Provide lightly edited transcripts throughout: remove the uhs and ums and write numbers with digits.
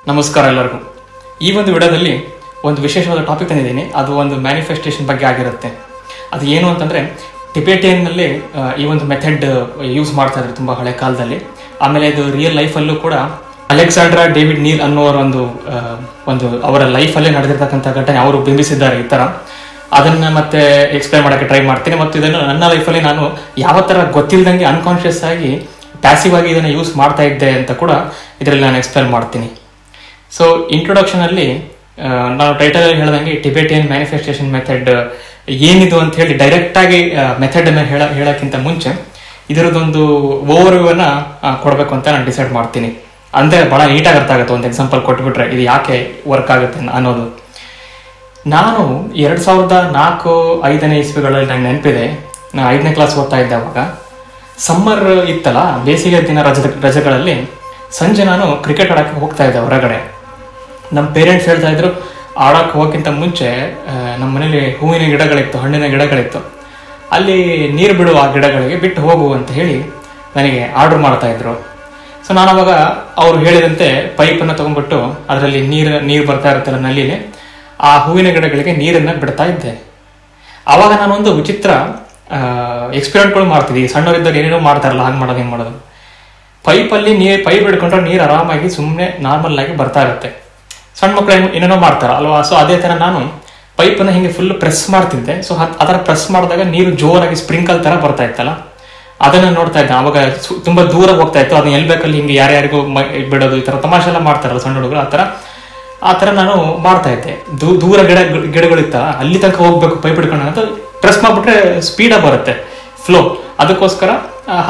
ನಮಸ್ಕಾರ ಎಲ್ಲರಿಗೂ. ಈ ಒಂದು ವಿಡಿಯೋದಲ್ಲಿ ಒಂದು ವಿಶೇಷವಾದ ಟಾಪಿಕ್ ತಂದಿದ್ದೀನಿ. ಅದು ಒಂದು ಮ್ಯಾನಿಫೆಸ್ಟೇಷನ್ ಬಗ್ಗೆ ಆಗಿರುತ್ತೆ. ಅದು ಏನು ಅಂತಂದರೆ, ಟಿಬೆಟಿಯನ್ನಲ್ಲಿ ಈ ಒಂದು ಮೆಥಡ್ ಯೂಸ್ ಮಾಡ್ತಾ ಇದ್ರು ತುಂಬ ಹಳೆ ಕಾಲದಲ್ಲಿ. ಆಮೇಲೆ ಇದು ರಿಯಲ್ ಲೈಫಲ್ಲೂ ಕೂಡ ಅಲೆಕ್ಸಾಂಡ್ರಾ ಡೇವಿಡ್ ನೀಲ್ ಅನ್ನೋರ ಒಂದು ಅವರ ಲೈಫಲ್ಲೇ ನಡೆದಿರ್ತಕ್ಕಂಥ ಘಟನೆ ಅವರು ಬಿಂಬಿಸಿದ್ದಾರೆ ಈ ಥರ. ಅದನ್ನು ಮತ್ತೆ ಎಕ್ಸ್ಪ್ಲೈನ್ ಮಾಡೋಕ್ಕೆ ಟ್ರೈ ಮಾಡ್ತೀನಿ. ಮತ್ತು ಇದನ್ನು ನನ್ನ ಲೈಫಲ್ಲಿ ನಾನು ಯಾವ ಥರ ಗೊತ್ತಿಲ್ಲದಂಗೆ ಅನ್ಕಾನ್ಷಿಯಸ್ ಆಗಿ ಪ್ಯಾಸಿವ್ ಆಗಿ ಇದನ್ನು ಯೂಸ್ ಮಾಡ್ತಾ ಇದ್ದೆ ಅಂತ ಕೂಡ ಇದರಲ್ಲಿ ನಾನು ಎಕ್ಸ್ಪ್ಲೈನ್ ಮಾಡ್ತೀನಿ. ಸೊ ಇಂಟ್ರೊಡಕ್ಷನಲ್ಲಿ ನಾವು ಟೈಟಲಲ್ಲಿ ಹೇಳ್ದಂಗೆ ಟಿಬೆಟಿಯನ್ ಮ್ಯಾನಿಫೆಸ್ಟೇಷನ್ ಮೆಥಡ್ ಏನಿದು ಅಂತ ಹೇಳಿ ಡೈರೆಕ್ಟಾಗಿ ಮೆಥಡನ್ನು ಹೇಳೋಕ್ಕಿಂತ ಮುಂಚೆ ಇದರದೊಂದು ಓವರ್ವ್ಯೂವನ್ನು ಕೊಡಬೇಕು ಅಂತ ನಾನು ಡಿಸೈಡ್ ಮಾಡ್ತೀನಿ. ಅಂದರೆ ಭಾಳ ನೀಟಾಗಿ ಅರ್ಥ ಆಗುತ್ತೆ. ಒಂದು ಎಕ್ಸಾಂಪಲ್ ಕೊಟ್ಬಿಟ್ರೆ ಇದು ಯಾಕೆ ವರ್ಕ್ ಆಗುತ್ತೆ ಅನ್ನೋದು. ನಾನು 2004-5 ಇಸ್ವಿಗಳಲ್ಲಿ ನಂಗೆ ನೆನಪಿದೆ. ನಾನು 5ನೇ ಕ್ಲಾಸ್ ಓದ್ತಾ ಇದ್ದೆ. ಅವಾಗ ಸಮ್ಮರ್ ಇತ್ತಲ್ಲ, ಬೇಸಿಗೆ ದಿನ ರಜೆಗಳಲ್ಲಿ ಸಂಜೆ ನಾನು ಕ್ರಿಕೆಟ್ ಆಡೋಕ್ಕೆ ಹೋಗ್ತಾ ಇದ್ದೆ ಹೊರಗಡೆ. ನಮ್ಮ ಪೇರೆಂಟ್ಸ್ ಹೇಳ್ತಾ ಇದ್ರು, ಆಡೋಕ್ಕೆ ಹೋಗೋಕ್ಕಿಂತ ಮುಂಚೆ ನಮ್ಮ ಮನೇಲಿ ಹೂವಿನ ಗಿಡಗಳಿತ್ತು, ಹಣ್ಣಿನ ಗಿಡಗಳಿತ್ತು, ಅಲ್ಲಿ ನೀರು ಬಿಡು ಆ ಗಿಡಗಳಿಗೆ, ಬಿಟ್ಟು ಹೋಗು ಅಂತ ಹೇಳಿ ನನಗೆ ಆರ್ಡ್ರ್ ಮಾಡ್ತಾಯಿದ್ರು. ಸೊ ನಾನು ಅವಾಗ ಅವ್ರು ಹೇಳಿದಂತೆ ಪೈಪನ್ನು ತೊಗೊಂಡ್ಬಿಟ್ಟು ಅದರಲ್ಲಿ ನೀರು ಬರ್ತಾ ಇರುತ್ತಲ್ಲ ನಲ್ಲಿಲಿ, ಆ ಹೂವಿನ ಗಿಡಗಳಿಗೆ ನೀರನ್ನು ಬಿಡ್ತಾ ಇದ್ದೆ. ಆವಾಗ ನಾನೊಂದು ವಿಚಿತ್ರ ಎಕ್ಸ್ಪೆರಿಮೆಂಟ್ಗಳು ಮಾಡ್ತಿದ್ದೆ. ಸಣ್ಣವರಿದ್ದಾಗ ಏನೇನೋ ಮಾಡ್ತಾರಲ್ಲ, ಹಂಗೆ ಮಾಡೋದು ಹಿಂಗೆ ಮಾಡೋದು. ಪೈಪಲ್ಲಿ ಪೈಪ್ ಹಿಡ್ಕೊಂಡ್ರೆ ನೀರು ಆರಾಮಾಗಿ ಸುಮ್ಮನೆ ನಾರ್ಮಲ್ ಆಗಿ ಬರ್ತಾ ಇರುತ್ತೆ. ಸಣ್ಣ ಮಕ್ಕಳು ಏನೇನೋ ಮಾಡ್ತಾರ ಅಲ್ವಾ. ಸೊ ಅದೇ ಥರ ನಾನು ಪೈಪನ್ನು ಹಿಂಗೆ ಫುಲ್ ಪ್ರೆಸ್ ಮಾಡ್ತಿದ್ದೆ. ಸೊ ಆ ಥರ ಪ್ರೆಸ್ ಮಾಡಿದಾಗ ನೀರು ಜೋರಾಗಿ ಸ್ಪ್ರಿಂಕಲ್ ಥರ ಬರ್ತಾ ಇತ್ತಲ್ಲ, ಅದನ್ನು ನೋಡ್ತಾ ಇದ್ದೆ. ಅವಾಗ ತುಂಬ ದೂರ ಹೋಗ್ತಾ ಇತ್ತು. ಅದನ್ನ ಎಲ್ಲಿ ಬೇಕಲ್ಲಿ ಹಿಂಗೆ ಯಾರ್ಯಾರಿಗೂ ಬಿಡೋದು, ಈ ಥರ ತಮಾಷೆ ಎಲ್ಲ ಮಾಡ್ತಾರಲ್ಲ ಸಣ್ಣ ಹುಡುಗರು, ಆ ಥರ ನಾನು ಮಾಡ್ತಾ ಇದ್ದೆ. ದೂರ ಗಿಡಗಳಿತ್ತಲ್ಲ, ಅಲ್ಲಿ ತನಕ ಹೋಗ್ಬೇಕು ಪೈಪ್ ಹಿಡ್ಕೊಂಡು ಅಂತ ಪ್ರೆಸ್ ಮಾಡಿಬಿಟ್ರೆ ಸ್ಪೀಡಾಗಿ ಬರುತ್ತೆ ಫ್ಲೋ. ಅದಕ್ಕೋಸ್ಕರ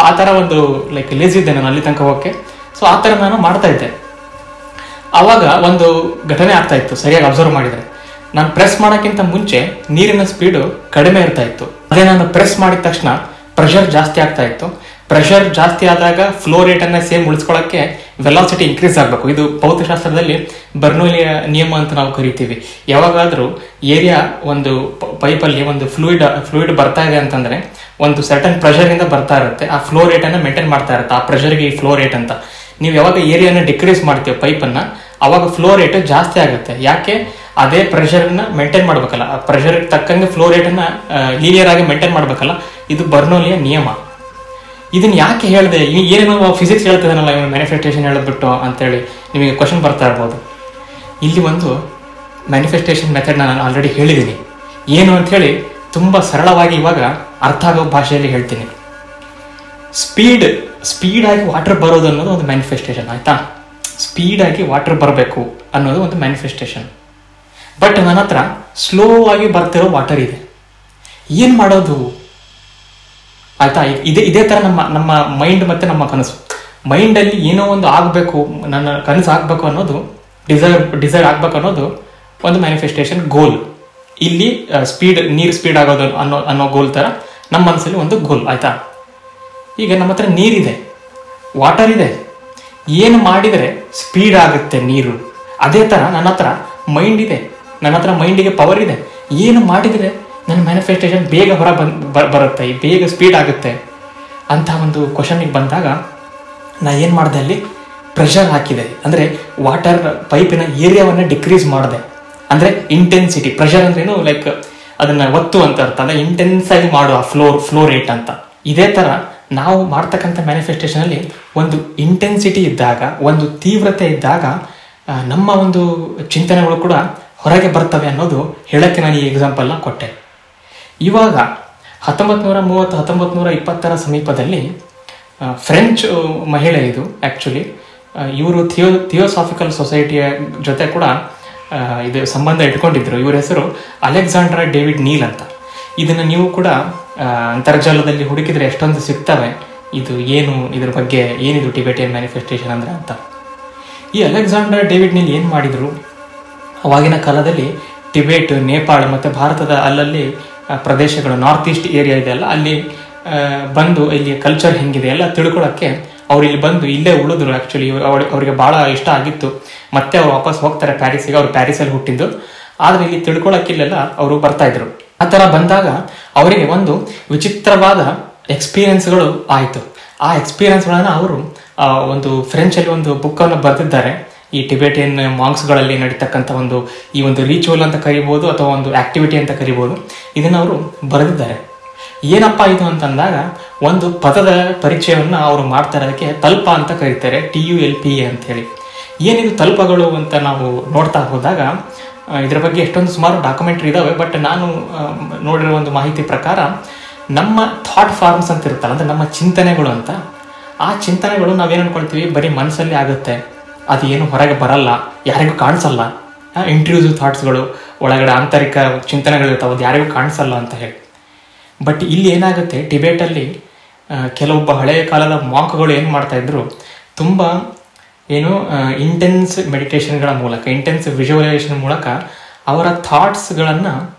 ಆ ಥರ ಒಂದು ಲೈಕ್ ಲೇಜಿ ಇದ್ದೆ ನಾನು ಅಲ್ಲಿ ತನಕ ಹೋಗೋಕ್ಕೆ. ಸೊ ಆ ಥರ ನಾನು ಮಾಡ್ತಾ ಇದ್ದೆ. ಆವಾಗ ಒಂದು ಘಟನೆ ಆಗ್ತಾ ಇತ್ತು. ಸರಿಯಾಗಿ ಅಬ್ಸರ್ವ್ ಮಾಡಿದರೆ, ನಾನು ಪ್ರೆಸ್ ಮಾಡೋಕ್ಕಿಂತ ಮುಂಚೆ ನೀರಿನ ಸ್ಪೀಡು ಕಡಿಮೆ ಇರ್ತಾ ಇತ್ತು. ಅದೇ ನಾನು ಪ್ರೆಸ್ ಮಾಡಿದ ತಕ್ಷಣ ಪ್ರೆಷರ್ ಜಾಸ್ತಿ ಆಗ್ತಾ ಇತ್ತು. ಪ್ರೆಷರ್ ಜಾಸ್ತಿ ಆದಾಗ ಫ್ಲೋ ರೇಟನ್ನು ಸೇಮ್ ಉಳಿಸ್ಕೊಳ್ಳೋಕ್ಕೆ ವೆಲಾಸಿಟಿ ಇನ್ಕ್ರೀಸ್ ಆಗಬೇಕು. ಇದು ಭೌತಶಾಸ್ತ್ರದಲ್ಲಿ ಬರ್ನೌಲಿಯ ನಿಯಮ ಅಂತ ನಾವು ಕರಿತೀವಿ. ಯಾವಾಗಾದರೂ ಏರಿಯಾ ಒಂದು ಪೈಪಲ್ಲಿ ಒಂದು ಫ್ಲೂಯಿಡ್ ಬರ್ತಾ ಇದೆ ಅಂತಂದರೆ ಒಂದು ಸರ್ಟನ್ ಪ್ರೆಷರಿಂದ ಬರ್ತಾ ಇರುತ್ತೆ. ಆ ಫ್ಲೋ ರೇಟನ್ನು ಮೇಂಟೈನ್ ಮಾಡ್ತಾ ಇರುತ್ತೆ. ಆ ಪ್ರೆಷರ್ಗೆ ಈ ಫ್ಲೋ ರೇಟ್ ಅಂತ. ನೀವು ಯಾವಾಗ ಏರಿಯಾನ ಡಿಕ್ರೀಸ್ ಮಾಡ್ತೀವಿ ಪೈಪನ್ನು, ಅವಾಗ ಫ್ಲೋ ರೇಟ್ ಜಾಸ್ತಿ ಆಗುತ್ತೆ. ಯಾಕೆ? ಅದೇ ಪ್ರೆಷರ್ನ ಮೇಂಟೈನ್ ಮಾಡಬೇಕಲ್ಲ, ಆ ಪ್ರೆಷರ್ಗೆ ತಕ್ಕಂಗೆ ಫ್ಲೋ ರೇಟನ್ನು ಲೀನಿಯರ್ ಆಗಿ ಮೇಂಟೈನ್ ಮಾಡಬೇಕಲ್ಲ. ಇದು ಬರ್ನೌಲಿಯ ನಿಯಮ. ಇದನ್ನ ಯಾಕೆ ಹೇಳಿದೆ? ಏನೇನೋ ಫಿಸಿಕ್ಸ್ ಹೇಳ್ತಿದ್ದಾನಲ್ಲ ಇವನು ಮ್ಯಾನಿಫೆಸ್ಟೇಷನ್ ಹೇಳಿದ್ಬಿಟ್ಟು ಅಂತೇಳಿ ನಿಮಗೆ ಕ್ವಶನ್ ಬರ್ತಾ ಇರ್ಬೋದು. ಇಲ್ಲಿ ಒಂದು ಮ್ಯಾನಿಫೆಸ್ಟೇಷನ್ ಮೆಥಡ್ ನಾನು ಆಲ್ರೆಡಿ ಹೇಳಿದ್ದೀನಿ. ಏನು ಅಂಥೇಳಿ ತುಂಬ ಸರಳವಾಗಿ ಇವಾಗ ಅರ್ಥ ಆಗೋ ಭಾಷೆಯಲ್ಲಿ ಹೇಳ್ತೀನಿ. ಸ್ಪೀಡಾಗಿ ವಾಟರ್ ಬರೋದು ಅನ್ನೋದು ಒಂದು ಮ್ಯಾನಿಫೆಸ್ಟೇಷನ್, ಆಯಿತಾ? ಸ್ಪೀಡಾಗಿ ವಾಟರ್ ಬರಬೇಕು ಅನ್ನೋದು ಒಂದು ಮ್ಯಾನಿಫೆಸ್ಟೇಷನ್. ಬಟ್ ನನ್ನ ಹತ್ರ ಸ್ಲೋ ಆಗಿ ಬರ್ತಿರೋ ವಾಟರ್ ಇದೆ. ಏನು ಮಾಡೋದು? ಆಯಿತಾ? ಇದೇ ಥರ ನಮ್ಮ ಮೈಂಡ್ ಮತ್ತು ನಮ್ಮ ಕನಸು. ಮೈಂಡಲ್ಲಿ ಏನೋ ಒಂದು ಆಗಬೇಕು, ನನ್ನ ಕನಸು ಆಗಬೇಕು ಅನ್ನೋದು, ಡಿಸೈರ್ ಆಗಬೇಕು ಅನ್ನೋದು ಒಂದು ಮ್ಯಾನಿಫೆಸ್ಟೇಷನ್ ಗೋಲ್. ಇಲ್ಲಿ ನೀರು ಸ್ಪೀಡ್ ಆಗೋದು ಅನ್ನೋ ಗೋಲ್ ಥರ ನಮ್ಮ ಮನಸ್ಸಲ್ಲಿ ಒಂದು ಗೋಲ್, ಆಯಿತಾ? ಈಗ ನಮ್ಮ ಹತ್ರ ನೀರಿದೆ, ವಾಟರ್ ಇದೆ. ಏನು ಮಾಡಿದರೆ ಸ್ಪೀಡ್ ಆಗುತ್ತೆ ನೀರು, ಅದೇ ಥರ ನನ್ನ ಹತ್ರ ಮೈಂಡ್ ಇದೆ. ನನ್ನ ಹತ್ರ ಮೈಂಡಿಗೆ ಪವರ್ ಇದೆ. ಏನು ಮಾಡಿದರೆ ನನ್ನ ಮ್ಯಾನಿಫೆಸ್ಟೇಷನ್ ಬೇಗ ಬರುತ್ತೆ, ಬೇಗ ಸ್ಪೀಡ್ ಆಗುತ್ತೆ ಅಂತ ಒಂದು ಕ್ವಶನಿಗೆ ಬಂದಾಗ ನಾ ಏನು ಮಾಡಿದೆ? ಅಲ್ಲಿ ಪ್ರೆಷರ್ ಹಾಕಿದೆ. ಅಂದರೆ ವಾಟರ್ ಪೈಪಿನ ಏರಿಯಾವನ್ನು ಡಿಕ್ರೀಸ್ ಮಾಡಿದೆ. ಅಂದರೆ ಇಂಟೆನ್ಸಿಟಿ. ಪ್ರೆಷರ್ ಅಂದ್ರೇನು? ಲೈಕ್ ಅದನ್ನು ಒತ್ತು ಅಂತ ಅರ್ಥ. ಅಂದರೆ ಇಂಟೆನ್ಸ್ ಆಗಿ ಮಾಡುವ ಫ್ಲೋ ರೇಟ್ ಅಂತ. ಇದೇ ಥರ ನಾವು ಮಾಡ್ತಕ್ಕಂಥ ಮ್ಯಾನಿಫೆಸ್ಟೇಷನಲ್ಲಿ ಒಂದು ಇಂಟೆನ್ಸಿಟಿ ಇದ್ದಾಗ, ಒಂದು ತೀವ್ರತೆ ಇದ್ದಾಗ ನಮ್ಮ ಒಂದು ಚಿಂತನೆಗಳು ಕೂಡ ಹೊರಗೆ ಬರ್ತವೆ ಅನ್ನೋದು ಹೇಳೋಕ್ಕೆ ನಾನು ಈ ಎಕ್ಸಾಂಪಲ್ನ ಕೊಟ್ಟೆ. ಇವಾಗ 1930-1920 ಸಮೀಪದಲ್ಲಿ ಫ್ರೆಂಚ್ ಮಹಿಳೆ, ಇದು ಆ್ಯಕ್ಚುಲಿ ಇವರು ಥಿಯೋಸಾಫಿಕಲ್ ಸೊಸೈಟಿಯ ಜೊತೆ ಕೂಡ ಇದು ಸಂಬಂಧ ಇಟ್ಕೊಂಡಿದ್ರು. ಇವರ ಹೆಸರು ಅಲೆಕ್ಸಾಂಡ್ರಾ ಡೇವಿಡ್ ನೀಲ್ ಅಂತ. ಇದನ್ನು ನೀವು ಕೂಡ ಅಂತರ್ಜಾಲದಲ್ಲಿ ಹುಡುಕಿದರೆ ಎಷ್ಟೊಂದು ಸಿಗ್ತವೆ. ಇದು ಏನು, ಇದ್ರ ಬಗ್ಗೆ ಏನಿದು ಟಿಬೆಟಿಯನ್ ಮ್ಯಾನಿಫೆಸ್ಟೇಷನ್ ಅಂದರೆ ಅಂತ. ಈ ಅಲೆಕ್ಸಾಂಡ್ರಾ ಡೇವಿಡ್ ನೀಲ್ ಏನು ಮಾಡಿದರು? ಅವಾಗಿನ ಕಾಲದಲ್ಲಿ ಟಿಬೆಟ್, ನೇಪಾಳ ಮತ್ತು ಭಾರತದ ಅಲ್ಲಲ್ಲಿ ಪ್ರದೇಶಗಳು, ನಾರ್ತ್ ಈಸ್ಟ್ ಏರಿಯಾ ಇದೆಯಲ್ಲ, ಅಲ್ಲಿ ಬಂದು ಇಲ್ಲಿ ಕಲ್ಚರ್ ಹೆಂಗಿದೆ ಎಲ್ಲ ತಿಳ್ಕೊಳ್ಳೋಕ್ಕೆ ಅವ್ರು ಇಲ್ಲಿ ಬಂದು ಇಲ್ಲೇ ಉಳಿದ್ರು. ಆ್ಯಕ್ಚುಲಿ ಅವರಿಗೆ ಭಾಳ ಇಷ್ಟ ಆಗಿತ್ತು. ಮತ್ತೆ ಅವ್ರು ವಾಪಸ್ ಹೋಗ್ತಾರೆ ಪ್ಯಾರಿಸಿಗೆ. ಅವ್ರು ಪ್ಯಾರಿಸಲ್ಲಿ ಹುಟ್ಟಿದ್ದು, ಆದರೆ ಇಲ್ಲಿ ತಿಳ್ಕೊಳ್ಳೋಕ್ಕಿಲ್ಲೆಲ್ಲ ಅವರು ಬರ್ತಾಯಿದ್ರು. ಆ ಥರ ಬಂದಾಗ ಅವರಿಗೆ ಒಂದು ವಿಚಿತ್ರವಾದ ಎಕ್ಸ್ಪೀರಿಯನ್ಸ್ಗಳು ಆಯಿತು. ಆ ಎಕ್ಸ್ಪೀರಿಯನ್ಸ್ಗಳನ್ನು ಅವರು ಒಂದು ಫ್ರೆಂಚಲ್ಲಿ ಒಂದು ಬುಕ್ಕನ್ನು ಬರೆದಿದ್ದಾರೆ. ಈ ಟಿಬೆಟಿಯನ್ ಮಾಂಕ್ಸ್ಗಳಲ್ಲಿ ನಡೀತಕ್ಕಂಥ ಈ ಒಂದು ರಿಚುವಲ್ ಅಂತ ಕರಿಬೋದು ಅಥವಾ ಒಂದು ಆಕ್ಟಿವಿಟಿ ಅಂತ ಕರಿಬೋದು. ಇದನ್ನು ಅವರು ಬರೆದಿದ್ದಾರೆ. ಏನಪ್ಪ ಇದು ಅಂತಂದಾಗ ಒಂದು ಪದದ ಪರಿಚಯವನ್ನು ಅವರು ಮಾಡ್ತಾರೆ. ಅದಕ್ಕೆ ತಲ್ಪ ಅಂತ ಕರೀತಾರೆ, TULPA ಅಂತ ಹೇಳಿ. ಏನಿದು ತಲ್ಪಗಳು ಅಂತ ನಾವು ನೋಡ್ತಾ ಹೋದಾಗ ಇದರ ಬಗ್ಗೆ ಎಷ್ಟೊಂದು ಸುಮಾರು ಡಾಕ್ಯುಮೆಂಟ್ರಿ ಇದಾವೆ. ಬಟ್ ನಾನು ನೋಡಿರೋ ಒಂದು ಮಾಹಿತಿ ಪ್ರಕಾರ ನಮ್ಮ ಥಾಟ್ ಫಾರ್ಮ್ಸ್ ಅಂತ ಇರುತ್ತಲ್ಲ, ಅಂದರೆ ನಮ್ಮ ಚಿಂತನೆಗಳು ಅಂತ, ಆ ಚಿಂತನೆಗಳು ನಾವೇನು ಅನ್ಕೊಳ್ತೀವಿ ಬರೀ ಮನಸ್ಸಲ್ಲಿ ಆಗುತ್ತೆ, ಅದು ಏನು ಹೊರಗೆ ಬರಲ್ಲ, ಯಾರಿಗೂ ಕಾಣಿಸಲ್ಲ. ಇಂಟ್ರೂಸಿವ್ ಥಾಟ್ಸ್ಗಳು, ಒಳಗಡೆ ಆಂತರಿಕ ಚಿಂತನೆಗಳಿರ್ತಾವೆ, ಅದು ಯಾರಿಗೂ ಕಾಣಿಸಲ್ಲ ಅಂತ ಹೇಳಿ. ಬಟ್ ಇಲ್ಲಿ ಏನಾಗುತ್ತೆ, ಟಿಬೇಟಲ್ಲಿ ಕೆಲವೊಬ್ಬ ಹಳೆಯ ಕಾಲದ ಮಾಂಕ್ಗಳು ಏನು ಮಾಡ್ತಾಯಿದ್ರು, ತುಂಬ ಇಂಟೆನ್ಸ್ ಮೆಡಿಟೇಷನ್ಗಳ ಮೂಲಕ, ಇಂಟೆನ್ಸ್ ವಿಜುವಲೈಸೇಷನ್ ಮೂಲಕ ಅವರ ಥಾಟ್ಸ್ಗಳನ್ನು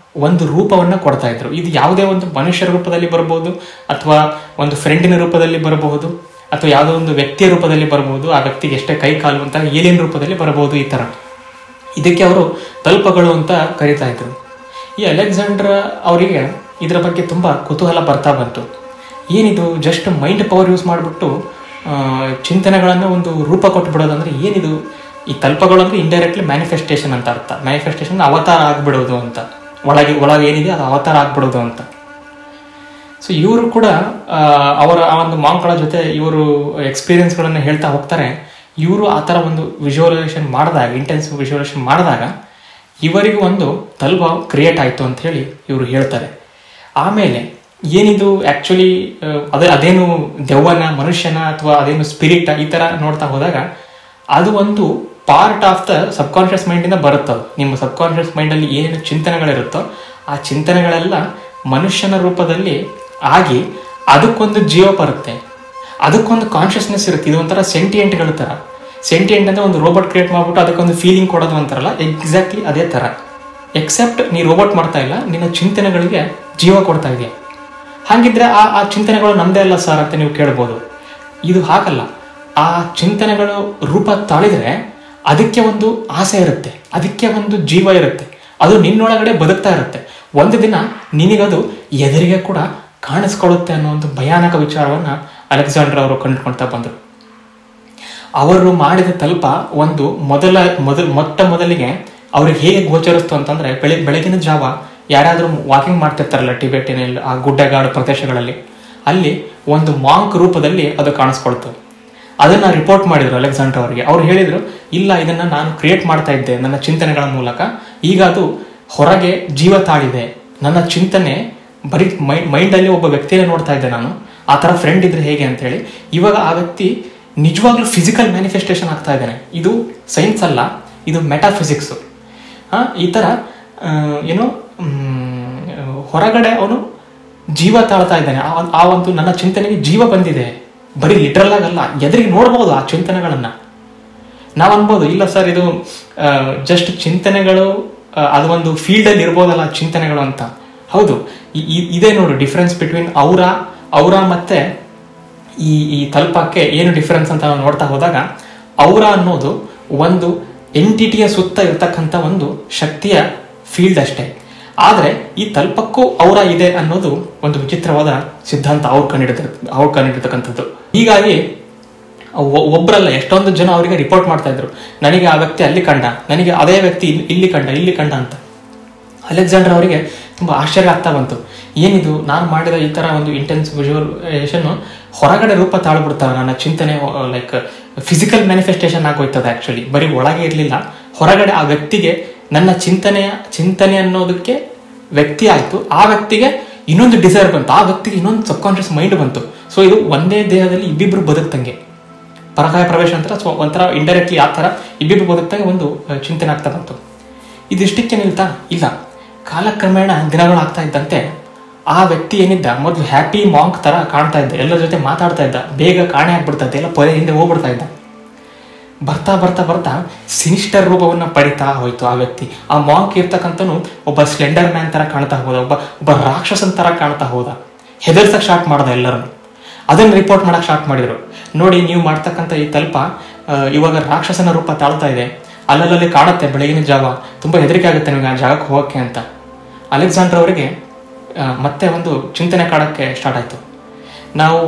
ಒಂದು ರೂಪವನ್ನು ಕೊಡ್ತಾ ಇದ್ರು. ಇದು ಯಾವುದೇ ಒಂದು ಮನುಷ್ಯರ ರೂಪದಲ್ಲಿ ಬರಬಹುದು, ಅಥವಾ ಒಂದು ಫ್ರೆಂಡಿನ ರೂಪದಲ್ಲಿ ಬರಬಹುದು, ಅಥವಾ ಯಾವುದೋ ಒಂದು ವ್ಯಕ್ತಿಯ ರೂಪದಲ್ಲಿ ಬರಬಹುದು, ಆ ವ್ಯಕ್ತಿಗೆ ಎಷ್ಟೇ ಕೈ ಕಾಲು ಅಂತ ಏಲಿಯನ್ ರೂಪದಲ್ಲಿ ಬರಬಹುದು. ಈ ಥರ ಇದಕ್ಕೆ ಅವರು ತಲ್ಪಗಳು ಅಂತ ಕರೀತಾ ಇದ್ರು. ಈ ಅಲೆಕ್ಸಾಂಡರ್ ಅವರಿಗೆ ಇದರ ಬಗ್ಗೆ ತುಂಬ ಕುತೂಹಲ ಬರ್ತಾ ಬಂತು. ಏನಿದು ಜಸ್ಟ್ ಮೈಂಡ್ ಪವರ್ ಯೂಸ್ ಮಾಡಿಬಿಟ್ಟು ಚಿಂತನೆಗಳನ್ನು ಒಂದು ರೂಪ ಕೊಟ್ಟುಬಿಡೋದು ಅಂದರೆ ಏನಿದು? ಈ ತಲ್ಪಗಳು ಅಂದರೆ ಇಂಡೈರೆಕ್ಟ್ಲಿ ಮ್ಯಾನಿಫೆಸ್ಟೇಷನ್ ಅಂತ ಅರ್ಥ. ಮ್ಯಾನಿಫೆಸ್ಟೇಷನ್ ಅವತಾರ ಆಗ್ಬಿಡೋದು ಅಂತ, ಒಳಗೆ ಏನಿದೆ ಅದು ಅವತಾರ ಆಗ್ಬಿಡೋದು ಅಂತ. ಸೊ ಇವರು ಕೂಡ ಅವರ ಆ ಒಂದು ಮಾಂಕ್ಗಳ ಜೊತೆ ಇವರು ಎಕ್ಸ್ಪೀರಿಯನ್ಸ್ಗಳನ್ನು ಹೇಳ್ತಾ ಹೋಗ್ತಾರೆ. ಇವರು ಆ ಥರ ಒಂದು ವಿಜುವಲೈಸೇಷನ್ ಮಾಡಿದಾಗ, ಇಂಟೆನ್ಸಿವ್ ವಿಜುವಲೈಸೇಷನ್ ಮಾಡಿದಾಗ ಇವರಿಗೂ ಒಂದು ತಲ್ಪ ಕ್ರಿಯೇಟ್ ಆಯಿತು ಅಂತ ಹೇಳಿ ಇವರು ಹೇಳ್ತಾರೆ. ಆಮೇಲೆ ಏನಿದು ಆ್ಯಕ್ಚುಲಿ ಅದೇನು ದೆವ್ವನ, ಮನುಷ್ಯನ, ಅಥವಾ ಅದೇನು ಸ್ಪಿರಿಟ್, ಈ ಥರ ನೋಡ್ತಾ ಹೋದಾಗ ಅದು ಒಂದು ಪಾರ್ಟ್ ಆಫ್ ದ ಸಬ್ಕಾನ್ಷಿಯಸ್ ಮೈಂಡಿಂದ ಬರುತ್ತದು. ನಿಮ್ಮ ಸಬ್ಕಾನ್ಷಿಯಸ್ ಮೈಂಡಲ್ಲಿ ಏನು ಚಿಂತನೆಗಳಿರುತ್ತೋ ಆ ಚಿಂತನೆಗಳೆಲ್ಲ ಮನುಷ್ಯನ ರೂಪದಲ್ಲಿ ಆಗಿ ಅದಕ್ಕೊಂದು ಜೀವ ಬರುತ್ತೆ, ಅದಕ್ಕೊಂದು ಕಾನ್ಷಿಯಸ್ನೆಸ್ ಇರುತ್ತೆ. ಇದು ಒಂಥರ ಸೆಂಟಿಯೆಂಟ್ಗಳ ಥರ. ಸೆಂಟಿಯೆಂಟ್ ಅಂದರೆ ಒಂದು ರೋಬೋಟ್ ಕ್ರಿಯೇಟ್ ಮಾಡಿಬಿಟ್ಟು ಅದಕ್ಕೊಂದು ಫೀಲಿಂಗ್ ಕೊಡೋದು ಅಂತಾರಲ್ಲ, ಎಕ್ಸಾಕ್ಟ್ಲಿ ಅದೇ ಥರ. ಎಕ್ಸೆಪ್ಟ್ ನೀ ರೋಬೋಟ್ ಮಾಡ್ತಾ ಇಲ್ಲ, ನಿನ್ನ ಚಿಂತನೆಗಳಿಗೆ ಜೀವ ಕೊಡ್ತಾ ಇದೆಯಾ. ಹಾಗಿದ್ರೆ ಆ ಚಿಂತನೆಗಳು ನಮ್ಮದೇ ಅಲ್ಲ ಸರ್ ಅಂತ ನೀವು ಕೇಳ್ಬೋದು. ಇದು ಹಾಗಲ್ಲ. ಆ ಚಿಂತನೆಗಳು ರೂಪ ತಾಳಿದ್ರೆ ಅದಕ್ಕೆ ಒಂದು ಆಸೆ ಇರುತ್ತೆ, ಅದಕ್ಕೆ ಒಂದು ಜೀವ ಇರುತ್ತೆ, ಅದು ನಿನ್ನೊಳಗಡೆ ಬದುಕ್ತಾ ಇರುತ್ತೆ. ಒಂದು ದಿನ ನಿನಗದು ಎದುರಿಗೆ ಕೂಡ ಕಾಣಿಸ್ಕೊಳ್ಳುತ್ತೆ ಅನ್ನೋ ಒಂದು ಭಯಾನಕ ವಿಚಾರವನ್ನು ಅಲೆಕ್ಸಾಂಡರ್ ಅವರು ಕಂಡುಕೊಳ್ತಾ ಬಂದರು. ಅವರು ಮಾಡಿದ ತಲ್ಪ ಒಂದು ಮೊಟ್ಟ ಮೊದಲಿಗೆ ಅವ್ರಿಗೆ ಹೇಗೆ ಗೋಚರಿಸ್ತು ಅಂತಂದರೆ, ಬೆಳಗಿನ ಜಾವ ಯಾರಾದರೂ ವಾಕಿಂಗ್ ಮಾಡ್ತಿರ್ತಾರಲ್ಲ ಟಿಬೆಟಿನಲ್ಲಿ, ಆ ಗುಡ್ಡಗಾಡು ಪ್ರದೇಶಗಳಲ್ಲಿ, ಅಲ್ಲಿ ಒಂದು ಮಾಂಕ್ ರೂಪದಲ್ಲಿ ಅದು ಕಾಣಿಸ್ಕೊಳ್ತು. ಅದನ್ನು ರಿಪೋರ್ಟ್ ಮಾಡಿದರು ಅಲೆಕ್ಸಾಂಡರ್ ಅವರಿಗೆ. ಅವ್ರು ಹೇಳಿದರು, ಇಲ್ಲ, ಇದನ್ನು ನಾನು ಕ್ರಿಯೇಟ್ ಮಾಡ್ತಾ ಇದ್ದೆ ನನ್ನ ಚಿಂತನೆಗಳ ಮೂಲಕ, ಈಗ ಅದು ಹೊರಗೆ ಜೀವ ತಾಳಿದೆ. ನನ್ನ ಚಿಂತನೆ ಬರೀ ಮೈಂಡಲ್ಲಿ ಒಬ್ಬ ವ್ಯಕ್ತಿಯನ್ನು ನೋಡ್ತಾ ಇದ್ದೆ ನಾನು, ಆ ಥರ ಫ್ರೆಂಡ್ ಇದ್ರೆ ಹೇಗೆ ಅಂತೇಳಿ. ಇವಾಗ ಆ ವ್ಯಕ್ತಿ ನಿಜವಾಗ್ಲೂ ಫಿಸಿಕಲ್ ಮ್ಯಾನಿಫೆಸ್ಟೇಷನ್ ಆಗ್ತಾ ಇದ್ದಾನೆ. ಇದು ಸೈನ್ಸ್ ಅಲ್ಲ, ಇದು ಮೆಟಾಫಿಸಿಕ್ಸು. ಈ ಥರ ಹೊರಗಡೆ ಅವನು ಜೀವ ತಾಳ್ತಾ ಇದ್ದಾನೆ. ಆ ಒಂದು ನನ್ನ ಚಿಂತನೆಗೆ ಜೀವ ಬಂದಿದೆ. ಬರೀ ಲಿಟ್ರಲ್ ಆಗಲ್ಲ, ಎದುರಿಗೆ ನೋಡ್ಬೋದು ಆ ಚಿಂತನೆಗಳನ್ನು. ನಾವು ಅನ್ಬೋದು, ಇಲ್ಲ ಸರ್ ಇದು ಜಸ್ಟ್ ಚಿಂತನೆಗಳು, ಅದು ಒಂದು ಫೀಲ್ಡಲ್ಲಿ ಇರ್ಬೋದಲ್ಲ ಚಿಂತನೆಗಳು ಅಂತ. ಹೌದು, ಇದೇ ನೋಡು ಡಿಫ್ರೆನ್ಸ್ ಬಿಟ್ವೀನ್ ಔರ ಮತ್ತೆ ಈ ತಲ್ಪಕ್ಕೆ ಏನು ಡಿಫ್ರೆನ್ಸ್ ಅಂತ ನಾವು ನೋಡ್ತಾ ಹೋದಾಗ, ಔರ ಅನ್ನೋದು ಒಂದು ಎಂಟಿಟಿಯ ಸುತ್ತ ಇರ್ತಕ್ಕಂಥ ಒಂದು ಶಕ್ತಿಯ ಫೀಲ್ಡ್ ಅಷ್ಟೇ. ಆದರೆ ಈ ತಲ್ಪಕ್ಕೂ ಔರ ಇದೆ ಅನ್ನೋದು ಒಂದು ವಿಚಿತ್ರವಾದ ಸಿದ್ಧಾಂತ ಅವ್ರು ಕಂಡಿರ್ತಕ್ಕಂಥದ್ದು. ಹೀಗಾಗಿ ಒಬ್ಬರಲ್ಲ ಎಷ್ಟೊಂದು ಜನ ಅವರಿಗೆ ರಿಪೋರ್ಟ್ ಮಾಡ್ತಾ ಇದ್ರು, ನನಗೆ ಆ ವ್ಯಕ್ತಿ ಅಲ್ಲಿ ಕಂಡ, ನನಗೆ ಅದೇ ವ್ಯಕ್ತಿ ಇಲ್ಲಿ ಕಂಡ ಅಂತ. ಅಲೆಕ್ಸಾಂಡರ್ ಅವರಿಗೆ ತುಂಬ ಆಶ್ಚರ್ಯ ಆಗ್ತಾ ಬಂತು. ಏನಿದು, ನಾನು ಮಾಡಿದ ಈ ಥರ ಒಂದು ಇಂಟೆನ್ಸ್ ವಿಜುವಲೈಸೇಷನ್ ಹೊರಗಡೆ ರೂಪ ತಾಳ್ಬಿಡ್ತಾವೆ. ನನ್ನ ಚಿಂತನೆ ಲೈಕ್ ಫಿಸಿಕಲ್ ಮ್ಯಾನಿಫೆಸ್ಟೇಷನ್ ಆಗೋಯ್ತದೆ. ಆ್ಯಕ್ಚುಲಿ ಬರೀ ಒಳಗೆ ಇರಲಿಲ್ಲ, ಹೊರಗಡೆ ಆ ವ್ಯಕ್ತಿಗೆ ನನ್ನ ಚಿಂತನೆ ಅನ್ನೋದಕ್ಕೆ ವ್ಯಕ್ತಿ ಆಯಿತು, ಆ ವ್ಯಕ್ತಿಗೆ ಇನ್ನೊಂದು ಡಿಸೈರ್ ಬಂತು, ಆ ವ್ಯಕ್ತಿಗೆ ಇನ್ನೊಂದು ಸಬ್ಕಾನ್ಷಿಯಸ್ ಮೈಂಡ್ ಬಂತು. ಸೊ ಇದು ಒಂದೇ ದೇಹದಲ್ಲಿ ಇಬ್ಬಿಬ್ರು ಬದುಕ್ತಂಗೆ, ಪರಕಾಯ ಪ್ರವೇಶ ಅಂತ. ಸೊ ಒಂಥರ ಇಂಡೈರೆಕ್ಟ್ಲಿ ಆ ಥರ ಇಬ್ಬಿಬ್ರು ಬದುಕ್ತಂಗೆ ಒಂದು ಚಿಂತನೆ ಆಗ್ತಾ ಬಂತು. ಇದಿಷ್ಟಕ್ಕೆ ನಿಲ್ತಾ ಇಲ್ಲ, ಕಾಲಕ್ರಮೇಣ ದಿನಗಳಾಗ್ತಾ ಇದ್ದಂತೆ ಆ ವ್ಯಕ್ತಿ ಏನಿದ್ದ ಮೊದಲು ಹ್ಯಾಪಿ ಮಾಂಕ್ ಥರ ಕಾಣ್ತಾ ಇದ್ದ, ಎಲ್ಲರ ಜೊತೆ ಮಾತಾಡ್ತಾ ಇದ್ದ, ಬೇಗ ಕಾಣೆ ಆಗ್ಬಿಡ್ತಾ ಇದ್ದ, ಎಲ್ಲ ಪೊರೆ ಹಿಂದೆ ಹೋಗ್ಬಿಡ್ತಾ ಇದ್ದ. ಬರ್ತಾ ಸಿನಿಸ್ಟರ್ ರೂಪವನ್ನು ಪಡಿತಾ ಹೋಯ್ತು ಆ ವ್ಯಕ್ತಿ. ಆ ಮಾಂಕ್ ಇರ್ತಕ್ಕಂಥನು ಒಬ್ಬ ಸ್ಲೆಂಡರ್ ಮ್ಯಾನ್ ಥರ ಕಾಣ್ತಾ ಹೋದ, ಒಬ್ಬ ರಾಕ್ಷಸನ್ ಥರ ಕಾಣ್ತಾ ಹೋದ. ಹೆದರ್ಸಕ್ಕೆ ಸ್ಟಾರ್ಟ್ ಮಾಡ್ದ ಎಲ್ಲರೂ. ಅದನ್ನು ರಿಪೋರ್ಟ್ ಮಾಡಕ್ಕೆ ಸ್ಟಾರ್ಟ್ ಮಾಡಿದರು. ನೋಡಿ, ನೀವು ಮಾಡ್ತಕ್ಕಂಥ ಈ ತಲ್ಪ ಇವಾಗ ರಾಕ್ಷಸನ ರೂಪ ತಾಳ್ತಾ ಇದೆ, ಅಲ್ಲಲ್ಲಿ ಕಾಣುತ್ತೆ ಬೆಳಗಿನ ಜಾವ, ತುಂಬ ಹೆದರಿಕೆ ಆಗುತ್ತೆ ನಿಮಗೆ ಆ ಜಾಗಕ್ಕೆ ಹೋಗೋಕ್ಕೆ ಅಂತ. ಅಲೆಕ್ಸಾಂಡರ್ ಅವರಿಗೆ ಮತ್ತೆ ಒಂದು ಚಿಂತನೆ ಕಾಡೋಕ್ಕೆ ಸ್ಟಾರ್ಟ್ ಆಯಿತು. ನಾವು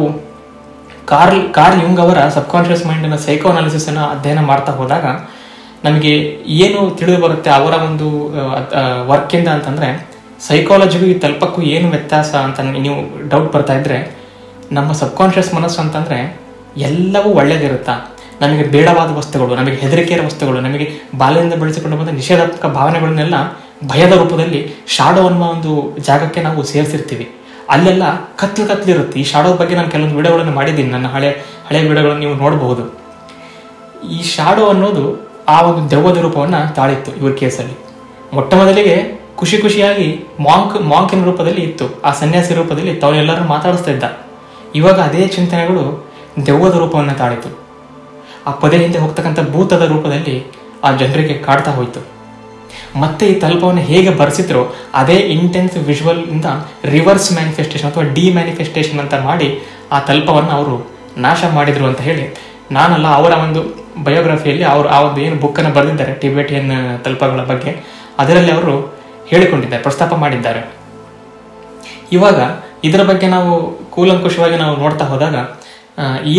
ಕಾರ್ಲ್ ಯುಂಗ್ ಅವರ ಸಬ್ಕಾನ್ಷಿಯಸ್ ಮೈಂಡಿನ ಸೈಕೋ ಅನಾಲಿಸಿಸನ್ನು ಅಧ್ಯಯನ ಮಾಡ್ತಾ ಹೋದಾಗ ನಮಗೆ ಏನು ತಿಳಿದು ಬರುತ್ತೆ ಅವರ ಒಂದು ವರ್ಕಿಂದ ಅಂತಂದರೆ, ಸೈಕಾಲಜಿಗೂ ಈ ತಲ್ಪಕ್ಕೂ ಏನು ವ್ಯತ್ಯಾಸ ಅಂತ ನೀವು ಡೌಟ್ ಬರ್ತಾ ಇದ್ರೆ, ನಮ್ಮ ಸಬ್ಕಾನ್ಷಿಯಸ್ ಮನಸ್ಸು ಅಂತಂದರೆ ಎಲ್ಲವೂ ಒಳ್ಳೇದಿರುತ್ತಾ, ನಮಗೆ ಬೇಡವಾದ ವಸ್ತುಗಳು, ನಮಗೆ ಹೆದರಿಕೆಯ ವಸ್ತುಗಳು, ನಮಗೆ ಬಾಲ್ಯದಿಂದ ಬೆಳೆಸಿಕೊಂಡು ಬಂದ ನಿಷೇಧಾತ್ಮಕ ಭಾವನೆಗಳನ್ನೆಲ್ಲ ಭಯದ ರೂಪದಲ್ಲಿ ಶಾಡೋ ಅನ್ನೋ ಒಂದು ಜಾಗಕ್ಕೆ ನಾವು ಸೇರಿಸಿರ್ತೀವಿ. ಅಲ್ಲೆಲ್ಲ ಕತ್ಲಿರುತ್ತೆ. ಈ ಶಾಡೋ ಬಗ್ಗೆ ನಾನು ಕೆಲವೊಂದು ವಿಡಿಯೋಗಳನ್ನು ಮಾಡಿದ್ದೀನಿ, ನನ್ನ ಹಳೆ ವಿಡಿಯೋಗಳನ್ನು ನೀವು ನೋಡಬಹುದು. ಈ ಶಾಡೋ ಅನ್ನೋದು ಆ ಒಂದು ದೆವ್ವದ ರೂಪವನ್ನು ತಾಳಿತ್ತು ಇವ್ರ ಕೇಸಲ್ಲಿ. ಮೊಟ್ಟ ಮೊದಲಿಗೆ ಖುಷಿಯಾಗಿ ಮಾಂಕಿನ ರೂಪದಲ್ಲಿ ಇತ್ತು, ಆ ಸನ್ಯಾಸಿ ರೂಪದಲ್ಲಿ ಇತ್ತು, ಅವನ್ನೆಲ್ಲರೂ ಮಾತಾಡಿಸ್ತಾ ಇದ್ದ. ಇವಾಗ ಅದೇ ಚಿಂತನೆಗಳು ದೆವ್ವದ ರೂಪವನ್ನು ತಾಳಿತು. ಆ ಪದೇ ಹಿಂದೆ ಹೋಗ್ತಕ್ಕಂಥ ಭೂತದ ರೂಪದಲ್ಲಿ ಆ ಜನರಿಗೆ ಕಾಡ್ತಾ ಹೋಯಿತು. ಮತ್ತೆ ಈ ತಲ್ಪವನ್ನು ಹೇಗೆ ಬರೆಸಿದ್ರು ಅದೇ ಇಂಟೆನ್ಸ್ ವಿಜುವಲ್ ಇಂದ ರಿವರ್ಸ್ ಮ್ಯಾನಿಫೆಸ್ಟೇಷನ್ ಅಥವಾ ಮ್ಯಾನಿಫೆಸ್ಟೇಷನ್ ಅಂತ ಮಾಡಿ ಆ ತಲ್ಪವನ್ನು ಅವರು ನಾಶ ಮಾಡಿದ್ರು ಅಂತ ಹೇಳಿ, ನಾನಲ್ಲ, ಅವರ ಒಂದು ಬಯೋಗ್ರಫಿಯಲ್ಲಿ ಅವರು ಆ ಒಂದು ಏನು ಬುಕ್ಕನ್ನು ಬರೆದಿದ್ದಾರೆ ಟಿಬೆಟಿಯನ್ ತಲ್ಪಗಳ ಬಗ್ಗೆ, ಅದರಲ್ಲಿ ಅವರು ಹೇಳಿಕೊಂಡಿದ್ದಾರೆ, ಪ್ರಸ್ತಾಪ ಮಾಡಿದ್ದಾರೆ. ಇವಾಗ ಇದರ ಬಗ್ಗೆ ನಾವು ಕೂಲಂಕುಷವಾಗಿ ನಾವು ನೋಡ್ತಾ ಹೋದಾಗ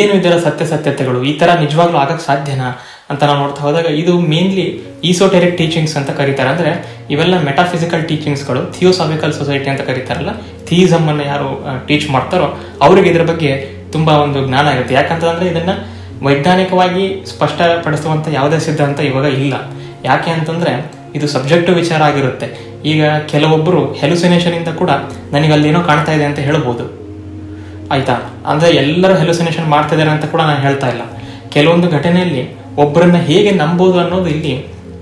ಏನು ಇದರ ಸತ್ಯತೆಗಳು, ಈ ಥರ ನಿಜವಾಗ್ಲೂ ಆಗಕ್ಕೆ ಸಾಧ್ಯನಾ ಅಂತ ನಾವು ನೋಡ್ತಾ ಹೋದಾಗ, ಇದು ಮೇನ್ಲಿ ಈಸೋಟೆರಿಕ್ ಟೀಚಿಂಗ್ಸ್ ಅಂತ ಕರೀತಾರೆ. ಅಂದರೆ ಇವೆಲ್ಲ ಮೆಟಾಫಿಸಿಕಲ್ ಟೀಚಿಂಗ್ಸ್ಗಳು, ಥಿಯೋಸಾಫಿಕಲ್ ಸೊಸೈಟಿ ಅಂತ ಕರೀತಾರಲ್ಲ, ಥಿಯಿಸಮ್ ಅನ್ನು ಯಾರು ಟೀಚ್ ಮಾಡ್ತಾರೋ ಅವರಿಗೆ ಇದ್ರ ಬಗ್ಗೆ ತುಂಬ ಒಂದು ಜ್ಞಾನ ಇರುತ್ತೆ. ಯಾಕಂತಂದರೆ ಇದನ್ನು ವೈಜ್ಞಾನಿಕವಾಗಿ ಸ್ಪಷ್ಟಪಡಿಸುವಂಥ ಯಾವುದೇ ಸಿದ್ಧಾಂತ ಇವಾಗ ಇಲ್ಲ. ಯಾಕೆ ಅಂತಂದರೆ ಇದು ಸಬ್ಜೆಕ್ಟಿವ್ ವಿಚಾರ ಆಗಿರುತ್ತೆ. ಈಗ ಕೆಲವೊಬ್ಬರು ಹೆಲುಸಿನೇಷನಿಂದ ಕೂಡ ನನಗೆ ಅಲ್ಲೇನೋ ಕಾಣ್ತಾ ಇದೆ ಅಂತ ಹೇಳ್ಬೋದು, ಆಯ್ತಾ. ಅಂದರೆ ಎಲ್ಲರೂ ಹೆಲುಸಿನೇಷನ್ ಮಾಡ್ತಿದ್ದಾರೆ ಅಂತ ಕೂಡ ನಾನು ಹೇಳ್ತಾ ಇಲ್ಲ. ಕೆಲವೊಂದು ಘಟನೆಯಲ್ಲಿ ಒಬ್ಬರನ್ನ ಹೇಗೆ ನಂಬೋದು ಅನ್ನೋದು ಇಲ್ಲಿ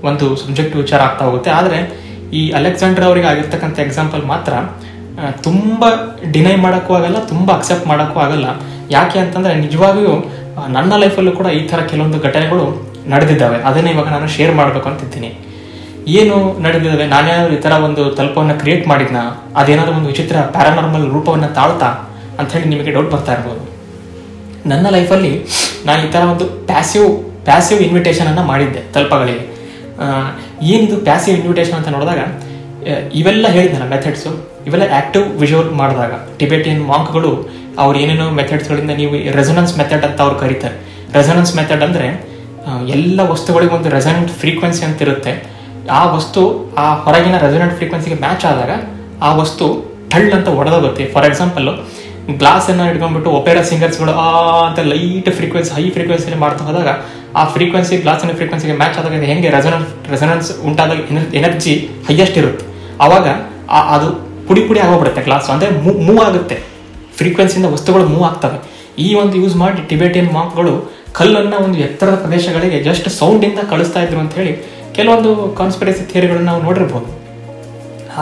ಒಂದು ಸಬ್ಜೆಕ್ಟ್ ವಿಚಾರ ಆಗ್ತಾ ಹೋಗುತ್ತೆ. ಆದರೆ ಈ ಅಲೆಕ್ಸಾಂಡರ್ ಅವರಿಗೆ ಆಗಿರ್ತಕ್ಕಂಥ ಎಕ್ಸಾಂಪಲ್ ಮಾತ್ರ ತುಂಬ ಡಿನೈ ಮಾಡೋಕ್ಕೂ ಆಗಲ್ಲ, ತುಂಬ ಅಕ್ಸೆಪ್ಟ್ ಮಾಡೋಕ್ಕೂ ಆಗಲ್ಲ. ಯಾಕೆ ಅಂತಂದರೆ ನಿಜವಾಗಿಯೂ ನನ್ನ ಲೈಫಲ್ಲೂ ಕೂಡ ಈ ಥರ ಕೆಲವೊಂದು ಘಟನೆಗಳು ನಡೆದಿದ್ದಾವೆ. ಅದನ್ನೇ ಇವಾಗ ನಾನು ಶೇರ್ ಮಾಡಬೇಕು ಅಂತಿದ್ದೀನಿ. ಏನು ನಡೆದಿದ್ದಾವೆ, ನಾನೇನಾದರೂ ಈ ಥರ ಒಂದು ತಲ್ಪವನ್ನು ಕ್ರಿಯೇಟ್ ಮಾಡಿದ್ನಾ, ಅದೇನಾದರೂ ಒಂದು ವಿಚಿತ್ರ ಪ್ಯಾರಾನಾರ್ಮಲ್ ರೂಪವನ್ನು ತಾಳ್ತಾ ಅಂತ ಹೇಳಿ ನಿಮಗೆ ಡೌಟ್ ಬರ್ತಾ ಇರ್ಬೋದು. ನನ್ನ ಲೈಫಲ್ಲಿ ನಾನು ಈ ಥರ ಒಂದು ಪ್ಯಾಸಿವ್ ಇನ್ವಿಟೇಷನನ್ನು ಮಾಡಿದ್ದೆ ತಲ್ಪಗಳಿಗೆ. ಏನಿದು ಪ್ಯಾಸಿವ್ ಇನ್ವಿಟೇಷನ್ ಅಂತ ನೋಡಿದಾಗ, ಇವೆಲ್ಲ ಹೇಳಿದ್ನಲ್ಲ ಮೆಥಡ್ಸು, ಇವೆಲ್ಲ ಆ್ಯಕ್ಟಿವ್ ವಿಜುವಲ್ ಮಾಡಿದಾಗ ಟಿಬೆಟಿಯನ್ ಮಾಂಕ್ಗಳು ಅವ್ರು ಏನೇನೋ ಮೆಥಡ್ಸ್ಗಳಿಂದ, ನೀವು ರೆಸೊನೆನ್ಸ್ ಮೆಥಡ್ ಅಂತ ಅವ್ರು ಕರೀತಾರೆ. ರೆಸೊನೆನ್ಸ್ ಮೆಥಡ್ ಅಂದರೆ ಎಲ್ಲ ವಸ್ತುಗಳಿಗೆ ಒಂದು ರೆಸೊನೆಂಟ್ ಫ್ರೀಕ್ವೆನ್ಸಿ ಅಂತ ಇರುತ್ತೆ. ಆ ವಸ್ತು ಆ ಹೊರಗಿನ ರೆಸೊನೆಂಟ್ ಫ್ರೀಕ್ವೆನ್ಸಿಗೆ ಮ್ಯಾಚ್ ಆದಾಗ ಆ ವಸ್ತು ಠಳ್ ಅಂತ ಒಡೆದೋಗುತ್ತೆ. ಫಾರ್ ಎಕ್ಸಾಂಪಲ್ಲು, ಗ್ಲಾಸನ್ನು ಇಟ್ಕೊಂಡ್ಬಿಟ್ಟು ಒಪೆರಾ ಸಿಂಗರ್ಸ್ಗಳು ಅಂತ ಲೈಟ್ ಫ್ರೀಕ್ವೆನ್ಸಿ, ಹೈ ಫ್ರೀಕ್ವೆನ್ಸಿಲಿ ಮಾಡ್ತಾ ಹೋದಾಗ ಆ ಫ್ರೀಕ್ವೆನ್ಸಿ ಗ್ಲಾಸಿನ ಫ್ರೀಕ್ವೆನ್ಸಿಗೆ ಮ್ಯಾಚ್ ಆದಾಗ ಹೆಂಗೆ ರೆಸೊನೆನ್ಸ್ ಉಂಟಾದಾಗ ಎನರ್ಜಿ ಹೈಯೆಸ್ಟ್ ಇರುತ್ತೆ. ಆವಾಗ ಅದು ಪುಡಿ ಆಗೋಗ್ಬಿಡುತ್ತೆ ಗ್ಲಾಸ್, ಅಂದರೆ ಮೂವ್ ಆಗುತ್ತೆ, ಫ್ರೀಕ್ವೆನ್ಸಿಯಿಂದ ವಸ್ತುಗಳು ಮೂವ್ ಆಗ್ತವೆ. ಈ ಒಂದು ಯೂಸ್ ಮಾಡಿ ಟಿಬೆಟಿಯನ್ ಮಾಂಕ್ಗಳು ಕಲ್ಲನ್ನು ಒಂದು ಎತ್ತರದ ಪ್ರದೇಶಗಳಿಗೆ ಜಸ್ಟ್ ಸೌಂಡಿಂದ ಕಳಿಸ್ತಾ ಇದ್ರು ಅಂತ ಹೇಳಿ ಕೆಲವೊಂದು ಕಾನ್ಸ್ಪಿರಸಿ ಥಿಯರಿಗಳನ್ನು ನಾವು ನೋಡಿರ್ಬೋದು.